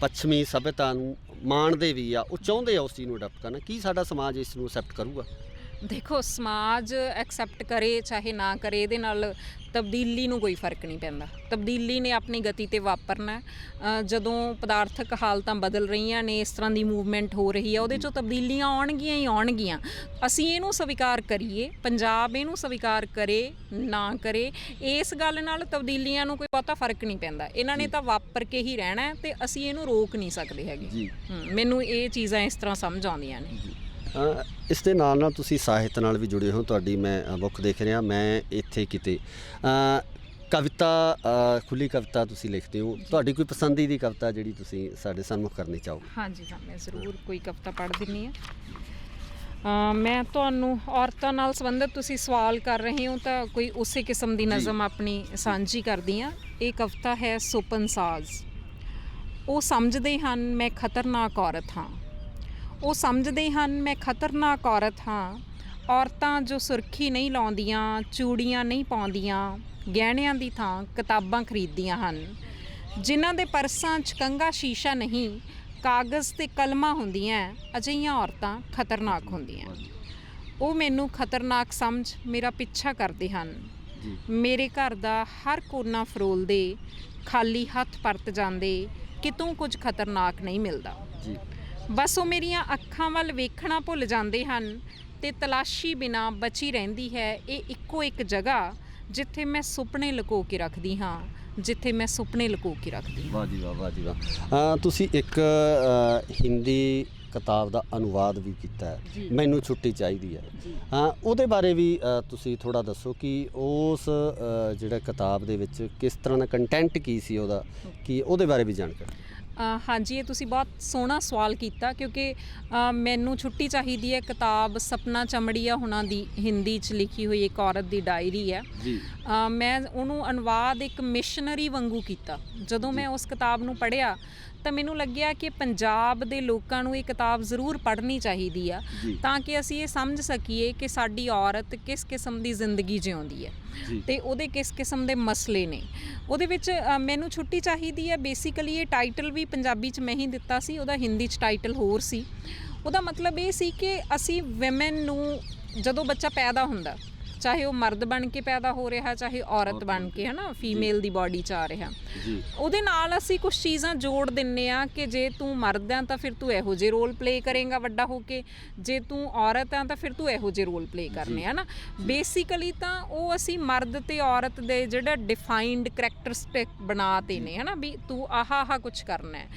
A: ਪੱਛਮੀ ਸੱਭਿਅਤਾ ਨੂੰ ਮਾਣਦੇ ਵੀ ਆ, ਉਹ ਚਾਹੁੰਦੇ ਆ ਉਸ ਚੀਜ਼ ਨੂੰ ਅਡਾਪਟ ਕਰਨਾ। ਕੀ ਸਾਡਾ ਸਮਾਜ ਇਸ ਨੂੰ ਐਕਸੈਪਟ ਕਰੂਗਾ?
B: ਦੇਖੋ, ਸਮਾਜ ਐਕਸੈਪਟ ਕਰੇ ਚਾਹੇ ਨਾ ਕਰੇ, ਇਹਦੇ ਨਾਲ ਤਬਦੀਲੀ ਨੂੰ ਕੋਈ ਫਰਕ ਨਹੀਂ ਪੈਂਦਾ। ਤਬਦੀਲੀ ਨੇ ਆਪਣੀ ਗਤੀ 'ਤੇ ਵਾਪਰਨਾ। ਜਦੋਂ ਪਦਾਰਥਕ ਹਾਲਤਾਂ ਬਦਲ ਰਹੀਆਂ ਨੇ, ਇਸ ਤਰ੍ਹਾਂ ਦੀ ਮੂਵਮੈਂਟ ਹੋ ਰਹੀ ਹੈ, ਉਹਦੇ 'ਚੋਂ ਤਬਦੀਲੀਆਂ ਆਉਣਗੀਆਂ ਹੀ ਆਉਣਗੀਆਂ। ਅਸੀਂ ਇਹਨੂੰ ਸਵੀਕਾਰ ਕਰੀਏ, ਪੰਜਾਬ ਇਹਨੂੰ ਸਵੀਕਾਰ ਕਰੇ ਨਾ ਕਰੇ, ਇਸ ਗੱਲ ਨਾਲ ਤਬਦੀਲੀਆਂ ਨੂੰ ਕੋਈ ਬਹੁਤਾ ਫਰਕ ਨਹੀਂ ਪੈਂਦਾ। ਇਹਨਾਂ ਨੇ ਤਾਂ ਵਾਪਰ ਕੇ ਹੀ ਰਹਿਣਾ ਤੇ ਅਸੀਂ ਇਹਨੂੰ ਰੋਕ ਨਹੀਂ ਸਕਦੇ ਹੈਗੇ। ਮੈਨੂੰ ਇਹ ਚੀਜ਼ਾਂ ਇਸ ਤਰ੍ਹਾਂ ਸਮਝ ਆਉਂਦੀਆਂ ਨੇ।
A: ਇਸ ਦੇ ਨਾਲ ਨਾਲ ਤੁਸੀਂ ਸਾਹਿਤ ਨਾਲ ਵੀ ਜੁੜੇ ਹੋ। ਤੁਹਾਡੀ ਮੈਂ ਬੁੱਕ ਦੇਖ ਰਿਹਾ, ਮੈਂ ਇੱਥੇ ਕਿਤੇ, ਕਵਿਤਾ, ਖੁੱਲ੍ਹੀ ਕਵਿਤਾ ਤੁਸੀਂ ਲਿਖਦੇ ਹੋ। ਤੁਹਾਡੀ ਕੋਈ ਪਸੰਦੀਦੀ ਕਵਿਤਾ ਜਿਹੜੀ ਤੁਸੀਂ ਸਾਡੇ ਸਾਹਮਣੇ ਕਰਨੀ ਚਾਹੋ?
B: ਹਾਂਜੀ ਹਾਂ, ਮੈਂ ਜ਼ਰੂਰ ਕੋਈ ਕਵਿਤਾ ਪੜ੍ਹ ਦਿੰਦੀ ਹਾਂ। ਮੈਂ ਤੁਹਾਨੂੰ ਔਰਤਾਂ ਨਾਲ ਸੰਬੰਧਿਤ ਤੁਸੀਂ ਸਵਾਲ ਕਰ ਰਹੇ ਹੋ, ਤਾਂ ਕੋਈ ਉਸੇ ਕਿਸਮ ਦੀ ਨਜ਼ਮ ਆਪਣੀ ਸਾਂਝੀ ਕਰਦੀ ਹਾਂ। ਇਹ ਕਵਿਤਾ ਹੈ ਸੁਪਨ ਸਾਜ਼। ਉਹ ਸਮਝਦੇ ਹਨ ਮੈਂ ਖਤਰਨਾਕ ਔਰਤ ਹਾਂ, ਉਹ ਸਮਝਦੇ ਹਨ ਮੈਂ ਖਤਰਨਾਕ ਔਰਤ ਹਾਂ। ਔਰਤਾਂ ਜੋ ਸੁਰਖੀ ਨਹੀਂ ਲਾਉਂਦੀਆਂ, ਚੂੜੀਆਂ ਨਹੀਂ ਪਾਉਂਦੀਆਂ, ਗਹਿਣਿਆਂ ਦੀ ਥਾਂ ਕਿਤਾਬਾਂ ਖਰੀਦਦੀਆਂ ਹਨ। ਜਿਨ੍ਹਾਂ ਦੇ ਪਰਸਾਂ 'ਚ ਕੰਘਾ ਸ਼ੀਸ਼ਾ ਨਹੀਂ, ਕਾਗਜ਼ ਤੇ ਕਲਮਾਂ ਹੁੰਦੀਆਂ, ਅਜਿਹੀਆਂ ਔਰਤਾਂ ਖਤਰਨਾਕ ਹੁੰਦੀਆਂ। ਉਹ ਮੈਨੂੰ ਖਤਰਨਾਕ ਸਮਝ ਮੇਰਾ ਪਿੱਛਾ ਕਰਦੇ ਹਨ। ਮੇਰੇ ਘਰ ਦਾ ਹਰ ਕੋਨਾ ਫਰੋਲਦੇ, ਖਾਲੀ ਹੱਥ ਪਰਤ ਜਾਂਦੇ, ਕਿਤੋਂ ਕੁਝ ਖਤਰਨਾਕ ਨਹੀਂ ਮਿਲਦਾ। ਬਸ ਉਹ ਮੇਰੀਆਂ ਅੱਖਾਂ ਵੱਲ ਵੇਖਣਾ ਭੁੱਲ ਜਾਂਦੇ ਹਨ ਤੇ ਤਲਾਸ਼ੀ ਬਿਨਾਂ ਬਚੀ ਰਹਿੰਦੀ ਹੈ ਇਹ ਇੱਕੋ ਇੱਕ ਜਗ੍ਹਾ, ਜਿੱਥੇ ਮੈਂ ਸੁਪਨੇ ਲੁਕੋ ਕੇ ਰੱਖਦੀ ਹਾਂ, ਜਿੱਥੇ ਮੈਂ ਸੁਪਨੇ ਲੁਕੋ ਕੇ ਰੱਖਦੀ ਹਾਂ।
A: ਵਾਹ ਜੀ ਵਾਹ, ਵਾਹ ਜੀ ਵਾਹ। ਤੁਸੀਂ ਇੱਕ ਹਿੰਦੀ ਕਿਤਾਬ ਦਾ ਅਨੁਵਾਦ ਵੀ ਕੀਤਾ ਹੈ, ਮੈਨੂੰ ਛੁੱਟੀ ਚਾਹੀਦੀ ਹੈ। ਉਹਦੇ ਬਾਰੇ ਵੀ ਤੁਸੀਂ ਥੋੜ੍ਹਾ ਦੱਸੋ ਕਿ ਉਸ ਜਿਹੜਾ ਕਿਤਾਬ ਦੇ ਵਿੱਚ ਕਿਸ ਤਰ੍ਹਾਂ ਦਾ ਕੰਟੈਂਟ ਕੀ ਸੀ ਉਹਦਾ, ਕਿ ਉਹਦੇ ਬਾਰੇ ਵੀ ਜਾਣਕਾਰੀ।
B: ਹਾਂਜੀ, ਇਹ ਤੁਸੀਂ ਬਹੁਤ ਸੋਹਣਾ ਸਵਾਲ ਕੀਤਾ, ਕਿਉਂਕਿ ਮੈਨੂੰ ਛੁੱਟੀ ਚਾਹੀਦੀ ਹੈ ਕਿਤਾਬ ਸਪਨਾ ਚਮੜੀਆ ਹੁਣਾਂ ਦੀ ਹਿੰਦੀ 'ਚ ਲਿਖੀ ਹੋਈ ਇੱਕ ਔਰਤ ਦੀ ਡਾਇਰੀ ਹੈ। ਮੈਂ ਉਹਨੂੰ ਅਨੁਵਾਦ ਇੱਕ ਮਿਸ਼ਨਰੀ ਵਾਂਗੂ ਕੀਤਾ। ਜਦੋਂ ਮੈਂ ਉਸ ਕਿਤਾਬ ਨੂੰ ਪੜ੍ਹਿਆ ਤਾਂ ਮੈਨੂੰ ਲੱਗਿਆ ਕਿ ਪੰਜਾਬ ਦੇ ਲੋਕਾਂ ਨੂੰ ਇਹ ਕਿਤਾਬ ਜ਼ਰੂਰ ਪੜ੍ਹਨੀ ਚਾਹੀਦੀ ਆ, ਤਾਂ ਕਿ ਅਸੀਂ ਇਹ ਸਮਝ ਸਕੀਏ ਕਿ ਸਾਡੀ ਔਰਤ ਕਿਸ ਕਿਸਮ ਦੀ ਜ਼ਿੰਦਗੀ ਜਿਉਂਦੀ ਹੈ ਤੇ ਉਹਦੇ ਕਿਸ ਕਿਸਮ ਦੇ ਮਸਲੇ ਨੇ। ਉਹਦੇ ਵਿੱਚ ਮੈਨੂੰ ਛੁੱਟੀ ਚਾਹੀਦੀ ਹੈ, ਬੇਸਿਕਲੀ ਇਹ ਟਾਈਟਲ ਵੀ ਪੰਜਾਬੀ 'ਚ ਮੈਂ ਹੀ ਦਿੱਤਾ ਸੀ, ਉਹਦਾ ਹਿੰਦੀ 'ਚ ਟਾਈਟਲ ਹੋਰ ਸੀ। ਉਹਦਾ ਮਤਲਬ ਇਹ ਸੀ ਕਿ ਅਸੀਂ ਵਿਮਨ ਨੂੰ, ਜਦੋਂ ਬੱਚਾ ਪੈਦਾ ਹੁੰਦਾ, ਚਾਹੇ ਉਹ ਮਰਦ ਬਣ ਕੇ ਪੈਦਾ ਹੋ ਰਿਹਾ, ਚਾਹੇ ਔਰਤ ਬਣ ਕੇ, ਹੈ ਨਾ, ਫੀਮੇਲ ਦੀ ਬਾਡੀ 'ਚ ਆ ਰਿਹਾ, ਉਹਦੇ ਨਾਲ ਅਸੀਂ ਕੁਛ ਚੀਜ਼ਾਂ ਜੋੜ ਦਿੰਦੇ ਹਾਂ ਕਿ ਜੇ ਤੂੰ ਮਰਦ ਆ ਤਾਂ ਫਿਰ ਤੂੰ ਇਹੋ ਜਿਹੇ ਰੋਲ ਪਲੇ ਕਰੇਂਗਾ ਵੱਡਾ ਹੋ ਕੇ, ਜੇ ਤੂੰ ਔਰਤ ਆ ਤਾਂ ਫਿਰ ਤੂੰ ਇਹੋ ਜਿਹੇ ਰੋਲ ਪਲੇ ਕਰਨੇ, ਹੈ ਨਾ। ਬੇਸਿਕਲੀ ਤਾਂ ਉਹ ਅਸੀਂ ਮਰਦ ਤੇ ਔਰਤ ਦੇ ਜਿਹੜਾ ਡਿਫਾਈਨਡ ਕਰੈਕਟਰਿਸਟਿਕ ਬਣਾਤੇ ਨੇ, ਹੈ ਨਾ, ਵੀ ਤੂੰ ਆਹ ਕੁਛ ਕਰਨਾ ਹੈ।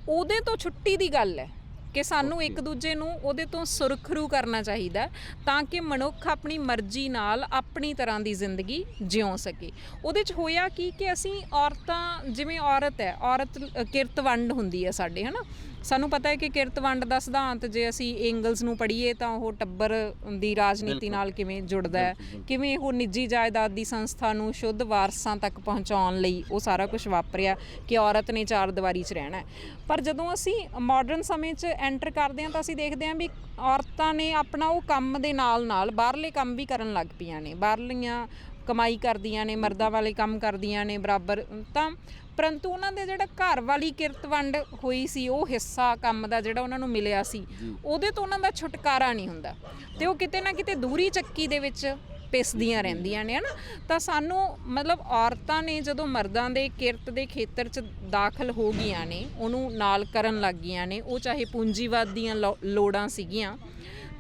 B: ਉਹਦੇ ਤੋਂ ਛੁੱਟੀ ਦੀ ਗੱਲ ਹੈ ਕਿ ਸਾਨੂੰ ਇੱਕ ਦੂਜੇ ਨੂੰ ਉਹਦੇ ਤੋਂ ਸੁਰਖਰੂ ਕਰਨਾ ਚਾਹੀਦਾ, ਤਾਂ ਕਿ ਮਨੁੱਖ ਆਪਣੀ ਮਰਜ਼ੀ ਨਾਲ ਆਪਣੀ ਤਰ੍ਹਾਂ ਦੀ ਜ਼ਿੰਦਗੀ ਜਿਉਂ ਸਕੇ। ਉਹਦੇ 'ਚ ਹੋਇਆ ਕੀ ਕਿ ਅਸੀਂ ਔਰਤਾਂ, ਜਿਵੇਂ ਔਰਤ ਹੈ, ਔਰਤ ਕਿਰਤਵੰਡ ਹੁੰਦੀ ਹੈ ਸਾਡੇ, ਹੈ ਨਾ, ਸਾਨੂੰ ਪਤਾ ਹੈ ਕਿ ਕਿਰਤ ਵੰਡ ਦਾ ਸਿਧਾਂਤ ਜੇ ਅਸੀਂ ਐਂਗਲਸ ਨੂੰ ਪੜ੍ਹੀਏ ਤਾਂ ਉਹ ਟੱਬਰ ਦੀ ਰਾਜਨੀਤੀ ਨਾਲ ਕਿਵੇਂ ਜੁੜਦਾ ਹੈ, ਕਿਵੇਂ ਉਹ ਨਿੱਜੀ ਜਾਇਦਾਦ ਦੀ ਸੰਸਥਾ ਨੂੰ ਸ਼ੁੱਧ ਵਾਰਸਾਂ ਤੱਕ ਪਹੁੰਚਾਉਣ ਲਈ ਉਹ ਸਾਰਾ ਕੁਝ ਵਾਪਰਿਆ ਕਿ ਔਰਤ ਨੇ ਚਾਰ ਦੀਵਾਰੀ 'ਚ ਰਹਿਣਾ ਹੈ। ਪਰ ਜਦੋਂ ਅਸੀਂ ਮਾਡਰਨ ਸਮੇਂ 'ਚ ਐਂਟਰ ਕਰਦੇ ਹਾਂ ਤਾਂ ਅਸੀਂ ਦੇਖਦੇ ਹਾਂ ਵੀ ਔਰਤਾਂ ਨੇ ਆਪਣਾ ਉਹ ਕੰਮ ਦੇ ਨਾਲ ਨਾਲ ਬਾਹਰਲੇ ਕੰਮ ਵੀ ਕਰਨ ਲੱਗ ਪਈਆਂ ਨੇ, ਬਾਹਰਲੀਆਂ ਕਮਾਈ ਕਰਦੀਆਂ ਨੇ, ਮਰਦਾਂ ਵਾਲੇ ਕੰਮ ਕਰਦੀਆਂ ਨੇ ਬਰਾਬਰ। ਤਾਂ ਪਰੰਤੂ ਉਹਨਾਂ ਦੇ ਜਿਹੜਾ ਘਰ ਵਾਲੀ ਕਿਰਤ ਵੰਡ ਹੋਈ ਸੀ, ਉਹ ਹਿੱਸਾ ਕੰਮ ਦਾ ਜਿਹੜਾ ਉਹਨਾਂ ਨੂੰ ਮਿਲਿਆ ਸੀ, ਉਹਦੇ ਤੋਂ ਉਹਨਾਂ ਦਾ ਛੁਟਕਾਰਾ ਨਹੀਂ ਹੁੰਦਾ ਅਤੇ ਉਹ ਕਿਤੇ ਨਾ ਕਿਤੇ ਦੂਰੀ ਚੱਕੀ ਦੇ ਵਿੱਚ ਪਿਸਦੀਆਂ ਰਹਿੰਦੀਆਂ ਨੇ, ਹੈ ਨਾ। ਤਾਂ ਸਾਨੂੰ ਮਤਲਬ ਔਰਤਾਂ ਨੇ ਜਦੋਂ ਮਰਦਾਂ ਦੇ ਕਿਰਤ ਦੇ ਖੇਤਰ 'ਚ ਦਾਖਲ ਹੋ ਗਈਆਂ ਨੇ, ਉਹਨੂੰ ਨਾਲ ਕਰਨ ਲੱਗ ਗਈਆਂ ਨੇ, ਉਹ ਚਾਹੇ ਪੂੰਜੀਵਾਦ ਦੀਆਂ ਲੋੜਾਂ ਸੀਗੀਆਂ,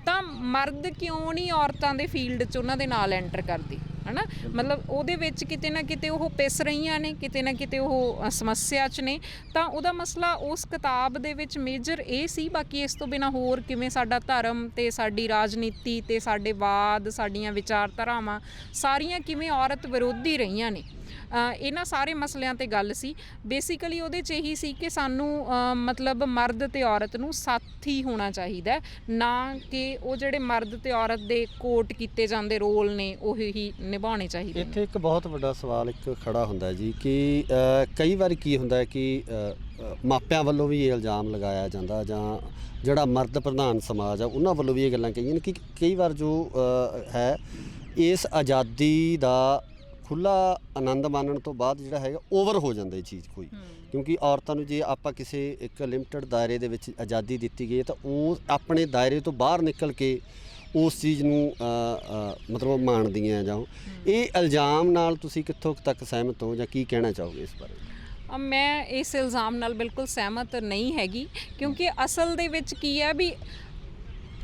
B: ਤਾਂ ਮਰਦ ਕਿਉਂ ਨਹੀਂ ਔਰਤਾਂ ਦੇ ਫੀਲਡ 'ਚ ਉਹਨਾਂ ਦੇ ਨਾਲ ਐਂਟਰ ਕਰਦੇ, ਹੈ ਨਾ। ਮਤਲਬ ਉਹਦੇ ਵਿੱਚ ਕਿਤੇ ਨਾ ਕਿਤੇ ਉਹ ਪਿਸ ਰਹੀਆਂ ਨੇ, ਕਿਤੇ ਨਾ ਕਿਤੇ ਉਹ ਸਮੱਸਿਆ 'ਚ ਨੇ। ਤਾਂ ਉਹਦਾ ਮਸਲਾ ਉਸ ਕਿਤਾਬ ਦੇ ਵਿੱਚ ਮੇਜਰ ਇਹ ਸੀ। ਬਾਕੀ ਇਸ ਤੋਂ ਬਿਨਾਂ ਹੋਰ ਕਿਵੇਂ ਸਾਡਾ ਧਰਮ ਅਤੇ ਸਾਡੀ ਰਾਜਨੀਤੀ ਅਤੇ ਸਾਡੇ ਵਾਦ, ਸਾਡੀਆਂ ਵਿਚਾਰਧਾਰਾਵਾਂ ਸਾਰੀਆਂ ਕਿਵੇਂ ਔਰਤ ਵਿਰੋਧੀ ਰਹੀਆਂ ਨੇ, ਇਹਨਾਂ ਸਾਰੇ ਮਸਲਿਆਂ 'ਤੇ ਗੱਲ ਸੀ। ਬੇਸਿਕਲੀ ਉਹਦੇ 'ਚ ਇਹੀ ਸੀ ਕਿ ਸਾਨੂੰ ਮਤਲਬ ਮਰਦ ਅਤੇ ਔਰਤ ਨੂੰ ਸਾਥੀ ਹੋਣਾ ਚਾਹੀਦਾ, ਨਾ ਕਿ ਉਹ ਜਿਹੜੇ ਮਰਦ ਅਤੇ ਔਰਤ ਦੇ ਕੋਟ ਕੀਤੇ ਜਾਂਦੇ ਰੋਲ ਨੇ ਉਹ ਹੀ ਨਿਭਾਉਣੇ ਚਾਹੀਦੇ।
A: ਇੱਥੇ ਇੱਕ ਬਹੁਤ ਵੱਡਾ ਸਵਾਲ ਇੱਕ ਖੜਾ ਹੁੰਦਾ ਜੀ ਕਿ ਕਈ ਵਾਰ ਕੀ ਹੁੰਦਾ ਹੈ ਕਿ ਮਾਪਿਆਂ ਵੱਲੋਂ ਵੀ ਇਹ ਇਲਜ਼ਾਮ ਲਗਾਇਆ ਜਾਂਦਾ ਜਾਂ ਜਿਹੜਾ ਮਰਦ ਪ੍ਰਧਾਨ ਸਮਾਜ ਆ ਉਹਨਾਂ ਵੱਲੋਂ ਵੀ ਇਹ ਗੱਲਾਂ ਕਹੀਆਂ ਨੇ ਕਿ ਕਈ ਵਾਰ ਜੋ ਹੈ ਇਸ ਆਜ਼ਾਦੀ ਦਾ ਖੁੱਲ੍ਹਾ ਆਨੰਦ ਮਾਣਨ ਤੋਂ ਬਾਅਦ ਜਿਹੜਾ ਹੈਗਾ ਓਵਰ ਹੋ ਜਾਂਦਾ ਇਹ ਚੀਜ਼ ਕੋਈ, ਕਿਉਂਕਿ ਔਰਤਾਂ ਨੂੰ ਜੇ ਆਪਾਂ ਕਿਸੇ ਇੱਕ ਲਿਮਟਿਡ ਦਾਇਰੇ ਦੇ ਵਿੱਚ ਆਜ਼ਾਦੀ ਦਿੱਤੀ ਗਈ ਤਾਂ ਉਹ ਆਪਣੇ ਦਾਇਰੇ ਤੋਂ ਬਾਹਰ ਨਿਕਲ ਕੇ ਉਸ ਚੀਜ਼ ਨੂੰ ਮਤਲਬ ਮਾਣਦੀਆਂ ਜਾਂ ਇਹ ਇਲਜ਼ਾਮ ਨਾਲ ਤੁਸੀਂ ਕਿੱਥੋਂ ਤੱਕ ਸਹਿਮਤ ਹੋ ਜਾਂ ਕੀ ਕਹਿਣਾ ਚਾਹੋਗੇ ਇਸ ਬਾਰੇ?
B: ਮੈਂ ਇਸ ਇਲਜ਼ਾਮ ਨਾਲ ਬਿਲਕੁਲ ਸਹਿਮਤ ਨਹੀਂ ਹੈਗੀ, ਕਿਉਂਕਿ ਅਸਲ ਦੇ ਵਿੱਚ ਕੀ ਹੈ ਵੀ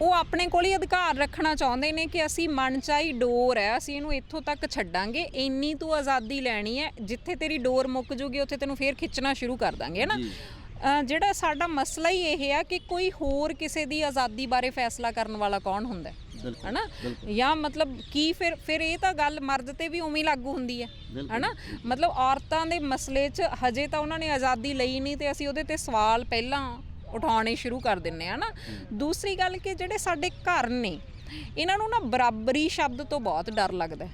B: ਉਹ ਆਪਣੇ ਕੋਲ ਹੀ ਅਧਿਕਾਰ ਰੱਖਣਾ ਚਾਹੁੰਦੇ ਨੇ ਕਿ ਅਸੀਂ ਮਨਚਾਹੀ ਡੋਰ ਹੈ, ਅਸੀਂ ਇਹਨੂੰ ਇੱਥੋਂ ਤੱਕ ਛੱਡਾਂਗੇ, ਇੰਨੀ ਤੂੰ ਆਜ਼ਾਦੀ ਲੈਣੀ ਹੈ, ਜਿੱਥੇ ਤੇਰੀ ਡੋਰ ਮੁੱਕ ਜੂਗੀ ਉੱਥੇ ਤੈਨੂੰ ਫੇਰ ਖਿੱਚਣਾ ਸ਼ੁਰੂ ਕਰ ਦਾਂਗੇ, ਹੈ ਨਾ। ਜਿਹੜਾ ਸਾਡਾ ਮਸਲਾ ਹੀ ਇਹ ਹੈ ਕਿ ਕੋਈ ਹੋਰ ਕਿਸੇ ਦੀ ਆਜ਼ਾਦੀ ਬਾਰੇ ਫੈਸਲਾ ਕਰਨ ਵਾਲਾ ਕੌਣ ਹੁੰਦਾ, ਹੈ ਨਾ। ਜਾਂ ਮਤਲਬ ਕੀ ਫਿਰ ਇਹ ਤਾਂ ਗੱਲ ਮਰਦ 'ਤੇ ਵੀ ਉਵੇਂ ਲਾਗੂ ਹੁੰਦੀ ਹੈ ਨਾ। ਮਤਲਬ ਔਰਤਾਂ ਦੇ ਮਸਲੇ 'ਚ ਹਜੇ ਤਾਂ ਉਹਨਾਂ ਨੇ ਆਜ਼ਾਦੀ ਲਈ ਨਹੀਂ ਅਤੇ ਅਸੀਂ ਉਹਦੇ 'ਤੇ ਸਵਾਲ ਪਹਿਲਾਂ ਉਠਾਉਣੇ ਸ਼ੁਰੂ ਕਰ ਦਿੰਦੇ ਹਾਂ ਨਾ। ਦੂਸਰੀ ਗੱਲ ਕਿ ਜਿਹੜੇ ਸਾਡੇ ਘਰ ਨੇ ਇਹਨਾਂ ਨੂੰ ਨਾ ਬਰਾਬਰੀ ਸ਼ਬਦ ਤੋਂ ਬਹੁਤ ਡਰ ਲੱਗਦਾ।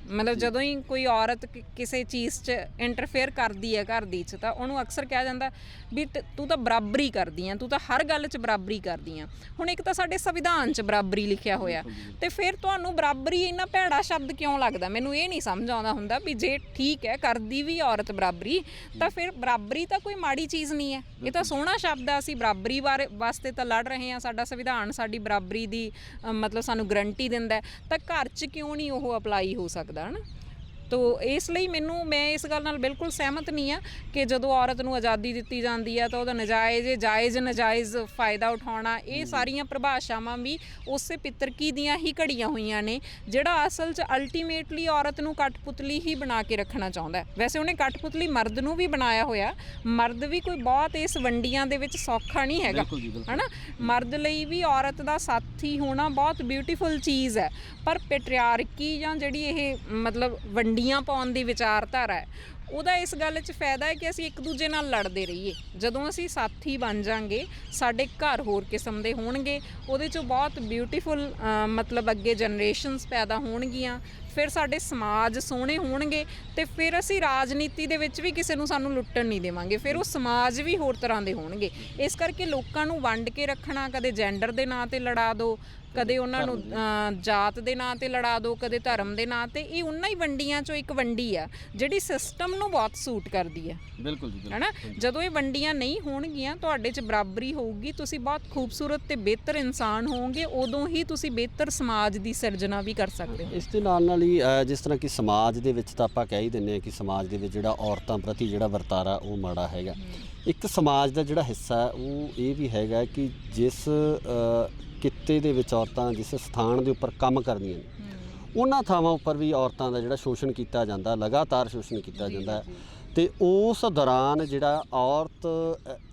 B: ਮਤਲਬ ਜਦੋਂ ਹੀ ਕੋਈ ਔਰਤ ਕਿਸੇ ਚੀਜ਼ 'ਚ ਇੰਟਰਫੇਅਰ ਕਰਦੀ ਹੈ ਘਰ ਦੀ 'ਚ ਤਾਂ ਉਹਨੂੰ ਅਕਸਰ ਕਿਹਾ ਜਾਂਦਾ ਵੀ ਤੂੰ ਤਾਂ ਬਰਾਬਰੀ ਕਰਦੀ ਆ, ਤੂੰ ਤਾਂ ਹਰ ਗੱਲ 'ਚ ਬਰਾਬਰੀ ਕਰਦੀ ਆ। ਹੁਣ ਇੱਕ ਤਾਂ ਸਾਡੇ ਸੰਵਿਧਾਨ 'ਚ ਬਰਾਬਰੀ ਲਿਖਿਆ ਹੋਇਆ ਤੇ ਫਿਰ ਤੁਹਾਨੂੰ ਬਰਾਬਰੀ ਇੰਨਾ ਭੈੜਾ ਸ਼ਬਦ ਕਿਉਂ ਲੱਗਦਾ? ਮੈਨੂੰ ਇਹ ਨਹੀਂ ਸਮਝ ਆਉਂਦਾ ਹੁੰਦਾ ਵੀ ਜੇ ਠੀਕ ਹੈ ਕਰਦੀ ਵੀ ਔਰਤ ਬਰਾਬਰੀ ਤਾਂ ਫਿਰ ਬਰਾਬਰੀ ਤਾਂ ਕੋਈ ਮਾੜੀ ਚੀਜ਼ ਨਹੀਂ ਹੈ, ਇਹ ਤਾਂ ਸੋਹਣਾ ਸ਼ਬਦ ਆ। ਅਸੀਂ ਬਰਾਬਰੀ ਵਾਸਤੇ ਤਾਂ ਲੜ ਰਹੇ ਹਾਂ, ਸਾਡਾ ਸੰਵਿਧਾਨ ਸਾਡੀ ਬਰਾਬਰੀ ਦੀ ਮਤਲਬ ਸਾਨੂੰ ਗਰੰਟੀ ਦਿੰਦਾ, ਤਾਂ ਘਰ 'ਚ ਕਿਉਂ ਨਹੀਂ ਉਹ ਅਪਲਾਈ ਹੋ ਸਕਦਾ, ਹੈ ਨਾ। ਤੋ ਇਸ ਲਈ ਮੈਂ ਇਸ ਗੱਲ ਨਾਲ ਬਿਲਕੁਲ ਸਹਿਮਤ ਨਹੀਂ ਆ ਕਿ ਜਦੋਂ ਔਰਤ ਨੂੰ ਆਜ਼ਾਦੀ ਦਿੱਤੀ ਜਾਂਦੀ ਹੈ ਤਾਂ ਉਹਦਾ ਨਜਾਇਜ਼ ਫਾਇਦਾ ਉਠਾਉਣਾ, ਇਹ ਸਾਰੀਆਂ ਪਰਿਭਾਸ਼ਾਵਾਂ ਵੀ ਉਸੇ ਪਿੱਤਰਕੀ ਦੀਆਂ ਹੀ ਘੜੀਆਂ ਹੋਈਆਂ ਨੇ, ਜਿਹੜਾ ਅਸਲ 'ਚ ਅਲਟੀਮੇਟਲੀ ਔਰਤ ਨੂੰ ਕਠਪੁਤਲੀ ਹੀ ਬਣਾ ਕੇ ਰੱਖਣਾ ਚਾਹੁੰਦਾ। ਵੈਸੇ ਉਹਨੇ ਕਠਪੁਤਲੀ ਮਰਦ ਨੂੰ ਵੀ ਬਣਾਇਆ ਹੋਇਆ, ਮਰਦ ਵੀ ਕੋਈ ਬਹੁਤ ਇਸ ਵੰਡੀਆਂ ਦੇ ਵਿੱਚ ਸੌਖਾ ਨਹੀਂ ਹੈਗਾ, ਹੈ ਨਾ। ਮਰਦ ਲਈ ਵੀ ਔਰਤ ਦਾ ਸਾਥੀ ਹੋਣਾ ਬਹੁਤ ਬਿਊਟੀਫੁਲ ਚੀਜ਼ ਹੈ, ਪਰ ਪੈਟਰੀਆਰਕੀ ਜਾਂ ਜਿਹੜੀ ਇਹ ਮਤਲਬ ਵੰਡੀਆਂ ਪਾਉਣ ਦੀ ਵਿਚਾਰਧਾਰਾ ਹੈ, ਉਹਦਾ ਇਸ ਗੱਲ 'ਚ ਫਾਇਦਾ ਹੈ ਕਿ ਅਸੀਂ ਇੱਕ ਦੂਜੇ ਨਾਲ ਲੜਦੇ ਰਹੀਏ। ਜਦੋਂ ਅਸੀਂ ਸਾਥੀ ਬਣ ਜਾਵਾਂਗੇ ਸਾਡੇ ਘਰ ਹੋਰ ਕਿਸਮ ਦੇ ਹੋਣਗੇ, ਉਹਦੇ 'ਚੋਂ ਬਹੁਤ ਬਿਊਟੀਫੁਲ ਮਤਲਬ ਅੱਗੇ ਜਨਰੇਸ਼ਨਸ ਪੈਦਾ ਹੋਣਗੀਆਂ, ਫਿਰ ਸਾਡੇ ਸਮਾਜ ਸੋਹਣੇ ਹੋਣਗੇ ਅਤੇ ਫਿਰ ਅਸੀਂ ਰਾਜਨੀਤੀ ਦੇ ਵਿੱਚ ਵੀ ਕਿਸੇ ਨੂੰ ਸਾਨੂੰ ਲੁੱਟਣ ਨਹੀਂ ਦੇਵਾਂਗੇ, ਫਿਰ ਉਹ ਸਮਾਜ ਵੀ ਹੋਰ ਤਰ੍ਹਾਂ ਦੇ ਹੋਣਗੇ। ਇਸ ਕਰਕੇ ਲੋਕਾਂ ਨੂੰ ਵੰਡ ਕੇ ਰੱਖਣਾ, ਕਦੇ ਜੈਂਡਰ ਦੇ ਨਾਂ 'ਤੇ ਲੜਾ ਦਿਓ, ਕਦੇ ਉਹਨਾਂ ਨੂੰ ਜਾਤ ਦੇ ਨਾਂ 'ਤੇ ਲੜਾ ਦਿਓ, ਕਦੇ ਧਰਮ ਦੇ ਨਾਂ 'ਤੇ, ਇਹ ਉਹਨਾਂ ਹੀ ਵੰਡੀਆਂ 'ਚੋਂ ਇੱਕ ਵੰਡੀ ਆ ਜਿਹੜੀ ਸਿਸਟਮ ਨੂੰ ਬਹੁਤ ਸੂਟ ਕਰਦੀ ਹੈ।
A: ਬਿਲਕੁਲ ਜੀ,
B: ਹੈ ਨਾ। ਜਦੋਂ ਇਹ ਵੰਡੀਆਂ ਨਹੀਂ ਹੋਣਗੀਆਂ, ਤੁਹਾਡੇ 'ਚ ਬਰਾਬਰੀ ਹੋਊਗੀ, ਤੁਸੀਂ ਬਹੁਤ ਖੂਬਸੂਰਤ ਤੇ ਬਿਹਤਰ ਇਨਸਾਨ ਹੋਵੋਗੇ, ਉਦੋਂ ਹੀ ਤੁਸੀਂ ਬਿਹਤਰ ਸਮਾਜ ਦੀ ਸਿਰਜਣਾ ਵੀ ਕਰ ਸਕਦੇ ਹੋ।
A: ਇਸ ਦੇ ਨਾਲ ਹੀ ਜਿਸ ਤਰ੍ਹਾਂ ਕਿ ਸਮਾਜ ਦੇ ਵਿੱਚ ਤਾਂ ਆਪਾਂ ਕਹਿ ਹੀ ਦਿੰਦੇ ਹਾਂ ਕਿ ਸਮਾਜ ਦੇ ਵਿੱਚ ਜਿਹੜਾ ਔਰਤਾਂ ਪ੍ਰਤੀ ਜਿਹੜਾ ਵਰਤਾਰਾ ਉਹ ਮਾੜਾ ਹੈਗਾ। ਇੱਕ ਸਮਾਜ ਦਾ ਜਿਹੜਾ ਹਿੱਸਾ ਉਹ ਇਹ ਵੀ ਹੈਗਾ ਕਿ ਜਿਸ ਕਿੱਤੇ ਦੇ ਵਿੱਚ ਔਰਤਾਂ ਜਿਸ ਸਥਾਨ ਦੇ ਉੱਪਰ ਕੰਮ ਕਰਦੀਆਂ ਨੇ ਉਹਨਾਂ ਥਾਵਾਂ ਉੱਪਰ ਵੀ ਔਰਤਾਂ ਦਾ ਜਿਹੜਾ ਸ਼ੋਸ਼ਣ ਕੀਤਾ ਜਾਂਦਾ, ਲਗਾਤਾਰ ਸ਼ੋਸ਼ਣ ਕੀਤਾ ਜਾਂਦਾ ਹੈ। ਅਤੇ ਉਸ ਦੌਰਾਨ ਜਿਹੜਾ ਔਰਤ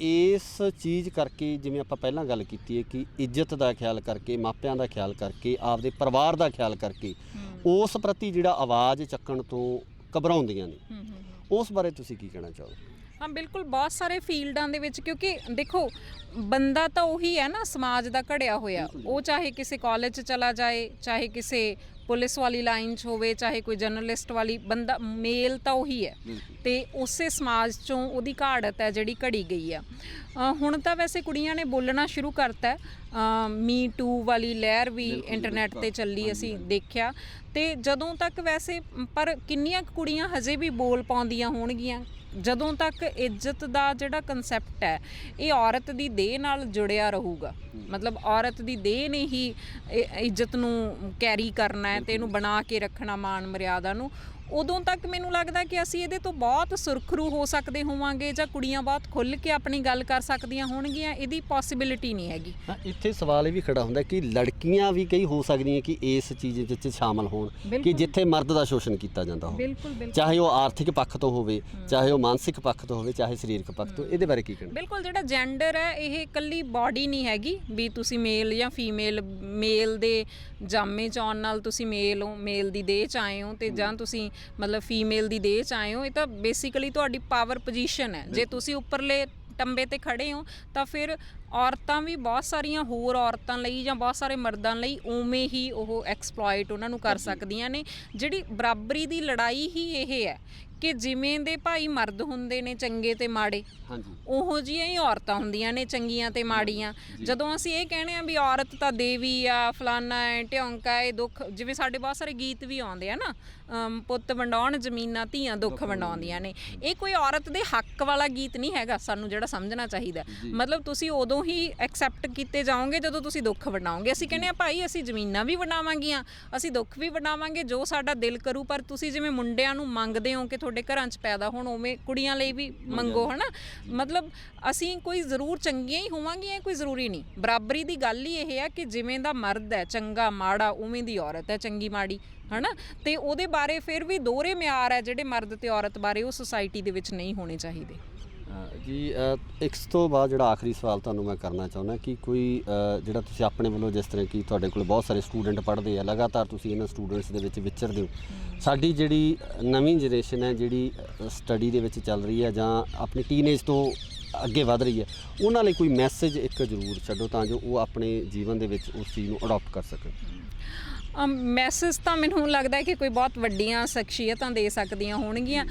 A: ਇਸ ਚੀਜ਼ ਕਰਕੇ, ਜਿਵੇਂ ਆਪਾਂ ਪਹਿਲਾਂ ਗੱਲ ਕੀਤੀ ਹੈ ਕਿ ਇੱਜ਼ਤ ਦਾ ਖਿਆਲ ਕਰਕੇ, ਮਾਪਿਆਂ ਦਾ ਖਿਆਲ ਕਰਕੇ, ਆਪਦੇ ਪਰਿਵਾਰ ਦਾ ਖਿਆਲ ਕਰਕੇ ਉਸ ਪ੍ਰਤੀ ਜਿਹੜਾ ਆਵਾਜ਼ ਚੱਕਣ ਤੋਂ ਘਬਰਾਉਂਦੀਆਂ ਨੇ, ਉਸ ਬਾਰੇ ਤੁਸੀਂ ਕੀ ਕਹਿਣਾ ਚਾਹੋਗੇ?
B: ਹਾਂ ਬਿਲਕੁਲ, ਬਹੁਤ ਸਾਰੇ ਫੀਲਡਾਂ ਦੇ ਵਿੱਚ, ਕਿਉਂਕਿ ਦੇਖੋ ਬੰਦਾ ਤਾਂ ਉਹੀ ਹੈ ਨਾ ਸਮਾਜ ਦਾ ਘੜਿਆ ਹੋਇਆ। ਉਹ ਚਾਹੇ ਕਿਸੇ ਕਾਲਜ 'ਚ ਚਲਾ ਜਾਏ, ਚਾਹੇ ਕਿਸੇ ਪੁਲਿਸ ਵਾਲੀ ਲਾਈਨ 'ਚ ਹੋਵੇ, ਚਾਹੇ ਕੋਈ ਜਰਨਲਿਸਟ ਵਾਲੀ, ਬੰਦਾ ਮੇਲ ਤਾਂ ਉਹੀ ਹੈ ਤੇ ਉਸੇ ਸਮਾਜ 'ਚੋਂ ਉਹਦੀ ਘਾੜਤ ਹੈ ਜਿਹੜੀ ਘੜੀ ਗਈ ਆ। ਹੁਣ ਤਾਂ ਵੈਸੇ ਕੁੜੀਆਂ ਨੇ ਬੋਲਣਾ ਸ਼ੁਰੂ ਕਰਤਾ, ਮੀ ਟੂ ਵਾਲੀ ਲਹਿਰ ਵੀ ਇੰਟਰਨੈਟ ਤੇ ਚੱਲੀ, ਅਸੀਂ ਦੇਖਿਆ। ਤੇ ਜਦੋਂ ਤੱਕ ਵੈਸੇ ਪਰ ਕਿੰਨੀਆਂ ਕੁੜੀਆਂ ਹਜੇ ਵੀ ਬੋਲ ਪਾਉਂਦੀਆਂ ਹੋਣਗੀਆਂ ਜਦੋਂ ਤੱਕ ਇੱਜ਼ਤ ਦਾ ਜਿਹੜਾ ਕਨਸੈਪਟ ਹੈ ਇਹ ਔਰਤ ਦੀ ਦੇਹ ਨਾਲ ਜੁੜਿਆ ਰਹੂਗਾ। ਮਤਲਬ ਔਰਤ ਦੀ ਦੇਹ ਨੇ ਹੀ ਇੱਜ਼ਤ ਨੂੰ ਕੈਰੀ ਕਰਨਾ ਹੈ ਤੇ ਇਹਨੂੰ ਬਣਾ ਕੇ ਰੱਖਣਾ, ਮਾਣ ਮਰਿਆਦਾ ਨੂੰ। ਉਦੋਂ ਤੱਕ ਮੈਨੂੰ ਲੱਗਦਾ ਕਿ ਅਸੀਂ ਇਹਦੇ ਤੋਂ ਬਹੁਤ ਸੁਰਖਰੂ ਹੋ ਸਕਦੇ ਹੋਵਾਂਗੇ, ਜਾਂ ਕੁੜੀਆਂ ਬਹੁਤ ਖੁੱਲ੍ਹ ਕੇ ਆਪਣੀ ਗੱਲ ਕਰ ਸਕਦੀਆਂ ਹੋਣਗੀਆਂ। ਇਹਦੀ ਪੋਸੀਬਿਲਿਟੀ ਨਹੀਂ ਹੈਗੀ।
A: ਇੱਥੇ ਸਵਾਲ ਇਹ ਵੀ ਖੜਾ ਹੁੰਦਾ ਕਿ ਲੜਕੀਆਂ ਵੀ ਕਈ ਹੋ ਸਕਦੀਆਂ ਕਿ ਇਸ ਚੀਜ਼ ਵਿੱਚ ਸ਼ਾਮਲ ਹੋਣ, ਕਿ ਜਿੱਥੇ ਮਰਦ ਦਾ ਸ਼ੋਸ਼ਣ ਕੀਤਾ ਜਾਂਦਾ ਹੋਵੇ,
B: ਬਿਲਕੁਲ
A: ਚਾਹੇ ਉਹ ਆਰਥਿਕ ਪੱਖ ਤੋਂ ਹੋਵੇ, ਚਾਹੇ ਉਹ ਮਾਨਸਿਕ ਪੱਖ ਤੋਂ ਹੋਵੇ, ਚਾਹੇ ਸਰੀਰਕ ਪੱਖ ਤੋਂ। ਇਹਦੇ ਬਾਰੇ ਕੀ ਕਹਿਣਾ?
B: ਬਿਲਕੁਲ, ਜਿਹੜਾ ਜੈਂਡਰ ਹੈ ਇਹ ਇਕੱਲੀ ਬਾਡੀ ਨਹੀਂ ਹੈਗੀ ਵੀ ਤੁਸੀਂ ਮੇਲ ਜਾਂ ਫੀਮੇਲ, ਮੇਲ ਦੇ ਜਾਮੇ 'ਚ ਆਉਣ ਨਾਲ ਤੁਸੀਂ ਮੇਲ ਹੋ, ਮੇਲ ਦੀ ਦੇਹ 'ਚ ਆਏ ਹੋ, ਤੇ ਜਾਂ ਤੁਸੀਂ ਮਤਲਬ ਫੀਮੇਲ ਦੀ ਦੇਹ 'ਚ ਆਏ ਹੋ। ਇਹ ਤਾਂ ਬੇਸਿਕਲੀ ਤੁਹਾਡੀ ਪਾਵਰ ਪੋਜੀਸ਼ਨ ਹੈ। ਜੇ ਤੁਸੀਂ ਉੱਪਰਲੇ ਟੰਬੇ 'ਤੇ ਖੜ੍ਹੇ ਹੋ ਤਾਂ ਫਿਰ ਔਰਤਾਂ ਵੀ ਬਹੁਤ ਸਾਰੀਆਂ ਹੋਰ ਔਰਤਾਂ ਲਈ ਜਾਂ ਬਹੁਤ ਸਾਰੇ ਮਰਦਾਂ ਲਈ ਉਵੇਂ ਹੀ ਉਹ ਐਕਸਪਲੋਇਟ ਉਹਨਾਂ ਨੂੰ ਕਰ ਸਕਦੀਆਂ ਨੇ। ਜਿਹੜੀ ਬਰਾਬਰੀ ਦੀ ਲੜਾਈ ਹੀ ਇਹ ਹੈ ਕਿ ਜਿਵੇਂ ਦੇ ਭਾਈ ਮਰਦ ਹੁੰਦੇ ਨੇ ਚੰਗੇ ਤੇ ਮਾੜੇ, ਉਹੋ ਜਿਹੀਆਂ ਹੀ ਔਰਤਾਂ ਹੁੰਦੀਆਂ ਨੇ ਚੰਗੀਆਂ ਤੇ ਮਾੜੀਆਂ। ਜਦੋਂ ਅਸੀਂ ਇਹ ਕਹਿੰਦੇ ਆ ਵੀ ਔਰਤ ਤਾਂ ਦੇਵੀ ਆ, ਫਲਾਨਾ ਹੈ, ਢਿਉਂਕਾ ਹੈ, ਦੁੱਖ, ਜਿਵੇਂ ਸਾਡੇ ਬਹੁਤ ਸਾਰੇ ਗੀਤ ਵੀ ਆਉਂਦੇ ਆ ਨਾ, ਪੁੱਤ ਵੰਡਾਉਣ ਜ਼ਮੀਨਾਂ, ਧੀਆਂ ਦੁੱਖ ਵੰਡਾਉਂਦੀਆਂ ਨੇ। ਇਹ ਕੋਈ ਔਰਤ ਦੇ ਹੱਕ ਵਾਲਾ ਗੀਤ ਨਹੀਂ ਹੈਗਾ, ਸਾਨੂੰ ਜਿਹੜਾ ਸਮਝਣਾ ਚਾਹੀਦਾ। ਮਤਲਬ ਤੁਸੀਂ ਉਦੋਂ ਹੀ ਐਕਸੈਪਟ ਕੀਤੇ ਜਾਓਗੇ ਜਦੋਂ ਤੁਸੀਂ ਦੁੱਖ ਵੰਡਾਓਗੇ। ਅਸੀਂ ਕਹਿੰਦੇ ਆ ਭਾਈ ਅਸੀਂ ਜ਼ਮੀਨਾਂ ਵੀ ਵੰਡਾਵਾਂਗੀਆਂ, ਅਸੀਂ ਦੁੱਖ ਵੀ ਵੰਡਾਵਾਂਗੇ, ਜੋ ਸਾਡਾ ਦਿਲ ਕਰੂ। ਪਰ ਤੁਸੀਂ ਜਿਵੇਂ ਮੁੰਡਿਆਂ ਨੂੰ ਮੰਗਦੇ ਹੋ ਕਿ ਤੁਹਾਡੇ ਘਰਾਂ 'ਚ ਪੈਦਾ ਹੋਣ, ਉਵੇਂ ਕੁੜੀਆਂ ਲਈ ਵੀ ਮੰਗੋ, ਹੈ ਨਾ। ਮਤਲਬ ਅਸੀਂ ਕੋਈ ਜ਼ਰੂਰ ਚੰਗੀਆਂ ਹੀ ਹੋਵਾਂਗੀਆਂ, ਇਹ ਕੋਈ ਜ਼ਰੂਰੀ ਨਹੀਂ। ਬਰਾਬਰੀ ਦੀ ਗੱਲ ਹੀ ਇਹ ਹੈ ਕਿ ਜਿਵੇਂ ਦਾ ਮਰਦ ਹੈ ਚੰਗਾ ਮਾੜਾ, ਉਵੇਂ ਦੀ ਔਰਤ ਹੈ ਚੰਗੀ ਮਾੜੀ, ਹੈ ਨਾ। ਤੇ ਉਹਦੇ ਬਾਰੇ ਫਿਰ ਵੀ ਦੋਹਰੇ ਮਿਆਰ ਹੈ ਜਿਹੜੇ ਮਰਦ ਤੇ ਔਰਤ ਬਾਰੇ, ਉਹ ਸੁਸਾਇਟੀ ਦੇ ਵਿੱਚ ਨਹੀਂ ਹੋਣੇ ਚਾਹੀਦੇ
A: ਜੀ। ਇਸ ਤੋਂ ਬਾਅਦ ਜਿਹੜਾ ਆਖਰੀ ਸਵਾਲ ਤੁਹਾਨੂੰ ਮੈਂ ਕਰਨਾ ਚਾਹੁੰਦਾ ਕਿ ਕੋਈ ਜਿਹੜਾ ਤੁਸੀਂ ਆਪਣੇ ਵੱਲੋਂ, ਜਿਸ ਤਰ੍ਹਾਂ ਕਿ ਤੁਹਾਡੇ ਕੋਲ ਬਹੁਤ ਸਾਰੇ ਸਟੂਡੈਂਟ ਪੜ੍ਹਦੇ ਆ, ਲਗਾਤਾਰ ਤੁਸੀਂ ਇਹਨਾਂ ਸਟੂਡੈਂਟਸ ਦੇ ਵਿੱਚ ਵਿਚਰਦੇ ਹੋ, ਸਾਡੀ ਜਿਹੜੀ ਨਵੀਂ ਜਨਰੇਸ਼ਨ ਹੈ ਜਿਹੜੀ ਸਟੱਡੀ ਦੇ ਵਿੱਚ ਚੱਲ ਰਹੀ ਹੈ ਜਾਂ ਆਪਣੀ ਟੀਨੇਜ ਤੋਂ ਅੱਗੇ ਵਧ ਰਹੀ ਹੈ, ਉਹਨਾਂ ਲਈ ਕੋਈ ਮੈਸੇਜ ਇੱਕ ਜ਼ਰੂਰ ਛੱਡੋ ਤਾਂ ਜੋ ਉਹ ਆਪਣੇ ਜੀਵਨ ਦੇ ਵਿੱਚ ਉਸ ਚੀਜ਼ ਨੂੰ ਅਡਾਪਟ ਕਰ ਸਕਣ।
B: ਮੈਸੇਜ ਤਾਂ ਮੈਨੂੰ ਲੱਗਦਾ ਹੈ ਕਿ ਕੋਈ ਬਹੁਤ ਵੱਡੀਆਂ ਸ਼ਖਸੀਅਤਾਂ ਦੇ ਸਕਦੀਆਂ ਹੋਣਗੀਆਂ।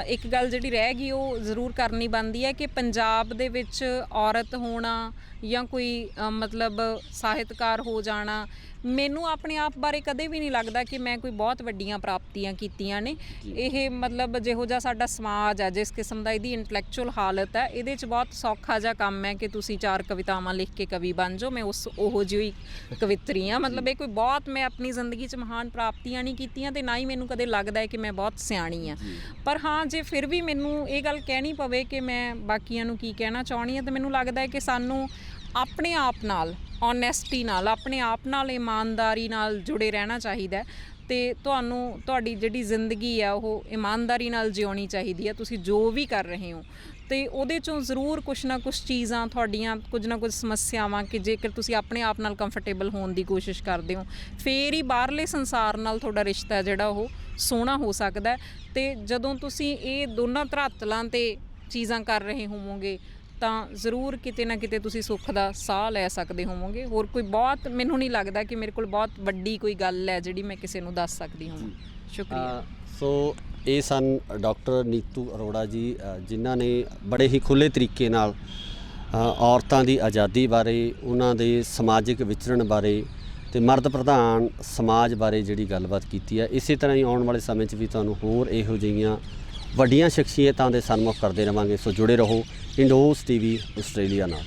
B: ਇੱਕ ਗੱਲ ਜਿਹੜੀ ਰਹਿ ਗਈ ਉਹ ਜ਼ਰੂਰ ਕਰਨੀ ਬਣਦੀ ਹੈ ਕਿ ਪੰਜਾਬ ਦੇ ਵਿੱਚ ਔਰਤ ਹੋਣਾ ਜਾਂ ਕੋਈ ਮਤਲਬ ਸਾਹਿਤਕਾਰ ਹੋ ਜਾਣਾ, ਮੈਨੂੰ ਆਪਣੇ ਆਪ ਬਾਰੇ ਕਦੇ ਵੀ ਨਹੀਂ ਲੱਗਦਾ ਕਿ ਮੈਂ ਕੋਈ ਬਹੁਤ ਵੱਡੀਆਂ ਪ੍ਰਾਪਤੀਆਂ ਕੀਤੀਆਂ ਨੇ। ਇਹ ਮਤਲਬ ਜਿਹੋ ਜਿਹਾ ਸਾਡਾ ਸਮਾਜ ਹੈ, ਜਿਸ ਕਿਸਮ ਦਾ ਇਹਦੀ ਇੰਟੈਲੈਕਚੁਅਲ ਹਾਲਤ ਹੈ, ਇਹਦੇ 'ਚ ਬਹੁਤ ਸੌਖਾ ਜਿਹਾ ਕੰਮ ਹੈ ਕਿ ਤੁਸੀਂ 4 ਕਵਿਤਾਵਾਂ ਲਿਖ ਕੇ ਕਵੀ ਬਣ ਜਾਓ। ਮੈਂ ਉਹੋ ਜਿਹੀ ਕਵਿਤਰੀ ਹਾਂ। ਮਤਲਬ ਇਹ ਕੋਈ ਬਹੁਤ, ਮੈਂ ਆਪਣੀ ਜ਼ਿੰਦਗੀ 'ਚ ਮਹਾਨ ਪ੍ਰਾਪਤੀਆਂ ਨਹੀਂ ਕੀਤੀਆਂ ਤੇ ਨਾ ਹੀ ਮੈਨੂੰ ਕਦੇ ਲੱਗਦਾ ਹੈ ਕਿ ਮੈਂ ਬਹੁਤ ਸਿਆਣੀ ਹਾਂ। ਪਰ ਹਾਂ, ਜੇ ਫਿਰ ਵੀ ਮੈਨੂੰ ਇਹ ਗੱਲ ਕਹਿਣੀ ਪਵੇ ਕਿ ਮੈਂ ਬਾਕੀਆਂ ਨੂੰ ਕੀ ਕਹਿਣਾ ਚਾਹੁੰਦੀ ਹਾਂ, ਤਾਂ ਮੈਨੂੰ ਲੱਗਦਾ ਹੈ ਕਿ ਸਾਨੂੰ ਆਪਣੇ ਆਪ ਨਾਲ, ਓਨੈਸਟੀ ਨਾਲ, ਆਪਣੇ ਆਪ ਨਾਲ, ਇਮਾਨਦਾਰੀ ਨਾਲ ਜੁੜੇ ਰਹਿਣਾ ਚਾਹੀਦਾ ਤੇ ਤੁਹਾਨੂੰ ਤੁਹਾਡੀ ਜਿਹੜੀ ਜ਼ਿੰਦਗੀ ਆ ਉਹ ਇਮਾਨਦਾਰੀ ਨਾਲ ਜਿਉਣੀ ਚਾਹੀਦੀ ਹੈ। ਤੁਸੀਂ ਜੋ ਵੀ ਕਰ ਰਹੇ ਹੋ ਤੇ ਉਹਦੇ 'ਚੋਂ ਜ਼ਰੂਰ ਕੁਛ ਨਾ ਕੁਛ ਚੀਜ਼ਾਂ ਤੁਹਾਡੀਆਂ, ਕੁਝ ਨਾ ਕੁਝ ਸਮੱਸਿਆਵਾਂ, ਕਿ ਜੇਕਰ ਤੁਸੀਂ ਆਪਣੇ ਆਪ ਨਾਲ ਕੰਫਰਟੇਬਲ ਹੋਣ ਦੀ ਕੋਸ਼ਿਸ਼ ਕਰਦੇ ਹੋ, ਫੇਰ ਹੀ ਬਾਹਰਲੇ ਸੰਸਾਰ ਨਾਲ ਤੁਹਾਡਾ ਰਿਸ਼ਤਾ ਜਿਹੜਾ ਉਹ ਸੋਹਣਾ ਹੋ ਸਕਦਾ। ਤੇ ਜਦੋਂ ਤੁਸੀਂ ਇਹ ਦੋਨਾਂ ਧਰਾਤਲਾਂ 'ਤੇ ਚੀਜ਼ਾਂ ਕਰ ਰਹੇ ਹੋਵੋਗੇ ਤਾਂ ਜ਼ਰੂਰ ਕਿਤੇ ਨਾ ਕਿਤੇ ਤੁਸੀਂ ਸੁੱਖ ਦਾ ਸਾਹ ਲੈ ਸਕਦੇ ਹੋਵੋਗੇ। ਹੋਰ ਕੋਈ ਬਹੁਤ, ਮੈਨੂੰ ਨਹੀਂ ਲੱਗਦਾ ਕਿ ਮੇਰੇ ਕੋਲ ਬਹੁਤ ਵੱਡੀ ਕੋਈ ਗੱਲ ਹੈ ਜਿਹੜੀ ਮੈਂ ਕਿਸੇ ਨੂੰ ਦੱਸ ਸਕਦੀ ਹਾਂ। ਸ਼ੁਕਰੀਆ।
A: ਸੋ ਇਹ ਸਨ ਡਾਕਟਰ ਨੀਤੂ ਅਰੋੜਾ ਜੀ, ਜਿਨ੍ਹਾਂ ਨੇ ਬੜੇ ਹੀ ਖੁੱਲ੍ਹੇ ਤਰੀਕੇ ਨਾਲ ਔਰਤਾਂ ਦੀ ਆਜ਼ਾਦੀ ਬਾਰੇ, ਉਹਨਾਂ ਦੇ ਸਮਾਜਿਕ ਵਿਚਰਨ ਬਾਰੇ ਤੇ ਮਰਦ ਪ੍ਰਧਾਨ ਸਮਾਜ ਬਾਰੇ ਜਿਹੜੀ ਗੱਲਬਾਤ ਕੀਤੀ ਹੈ। ਇਸੇ ਤਰ੍ਹਾਂ ਹੀ ਆਉਣ ਵਾਲੇ ਸਮੇਂ 'ਚ ਵੀ ਤੁਹਾਨੂੰ ਹੋਰ ਇਹੋ ਜਿਹੀਆਂ ਵੱਡੀਆਂ ਸ਼ਖਸੀਅਤਾਂ ਦੇ ਸਨਮੁਖ ਕਰਦੇ ਰਹਾਂਗੇ। ਸੋ ਜੁੜੇ ਰਹੋ ਇੰਡੋਜ਼ TV ਆਸਟ੍ਰੇਲੀਆ ਨਾਲ।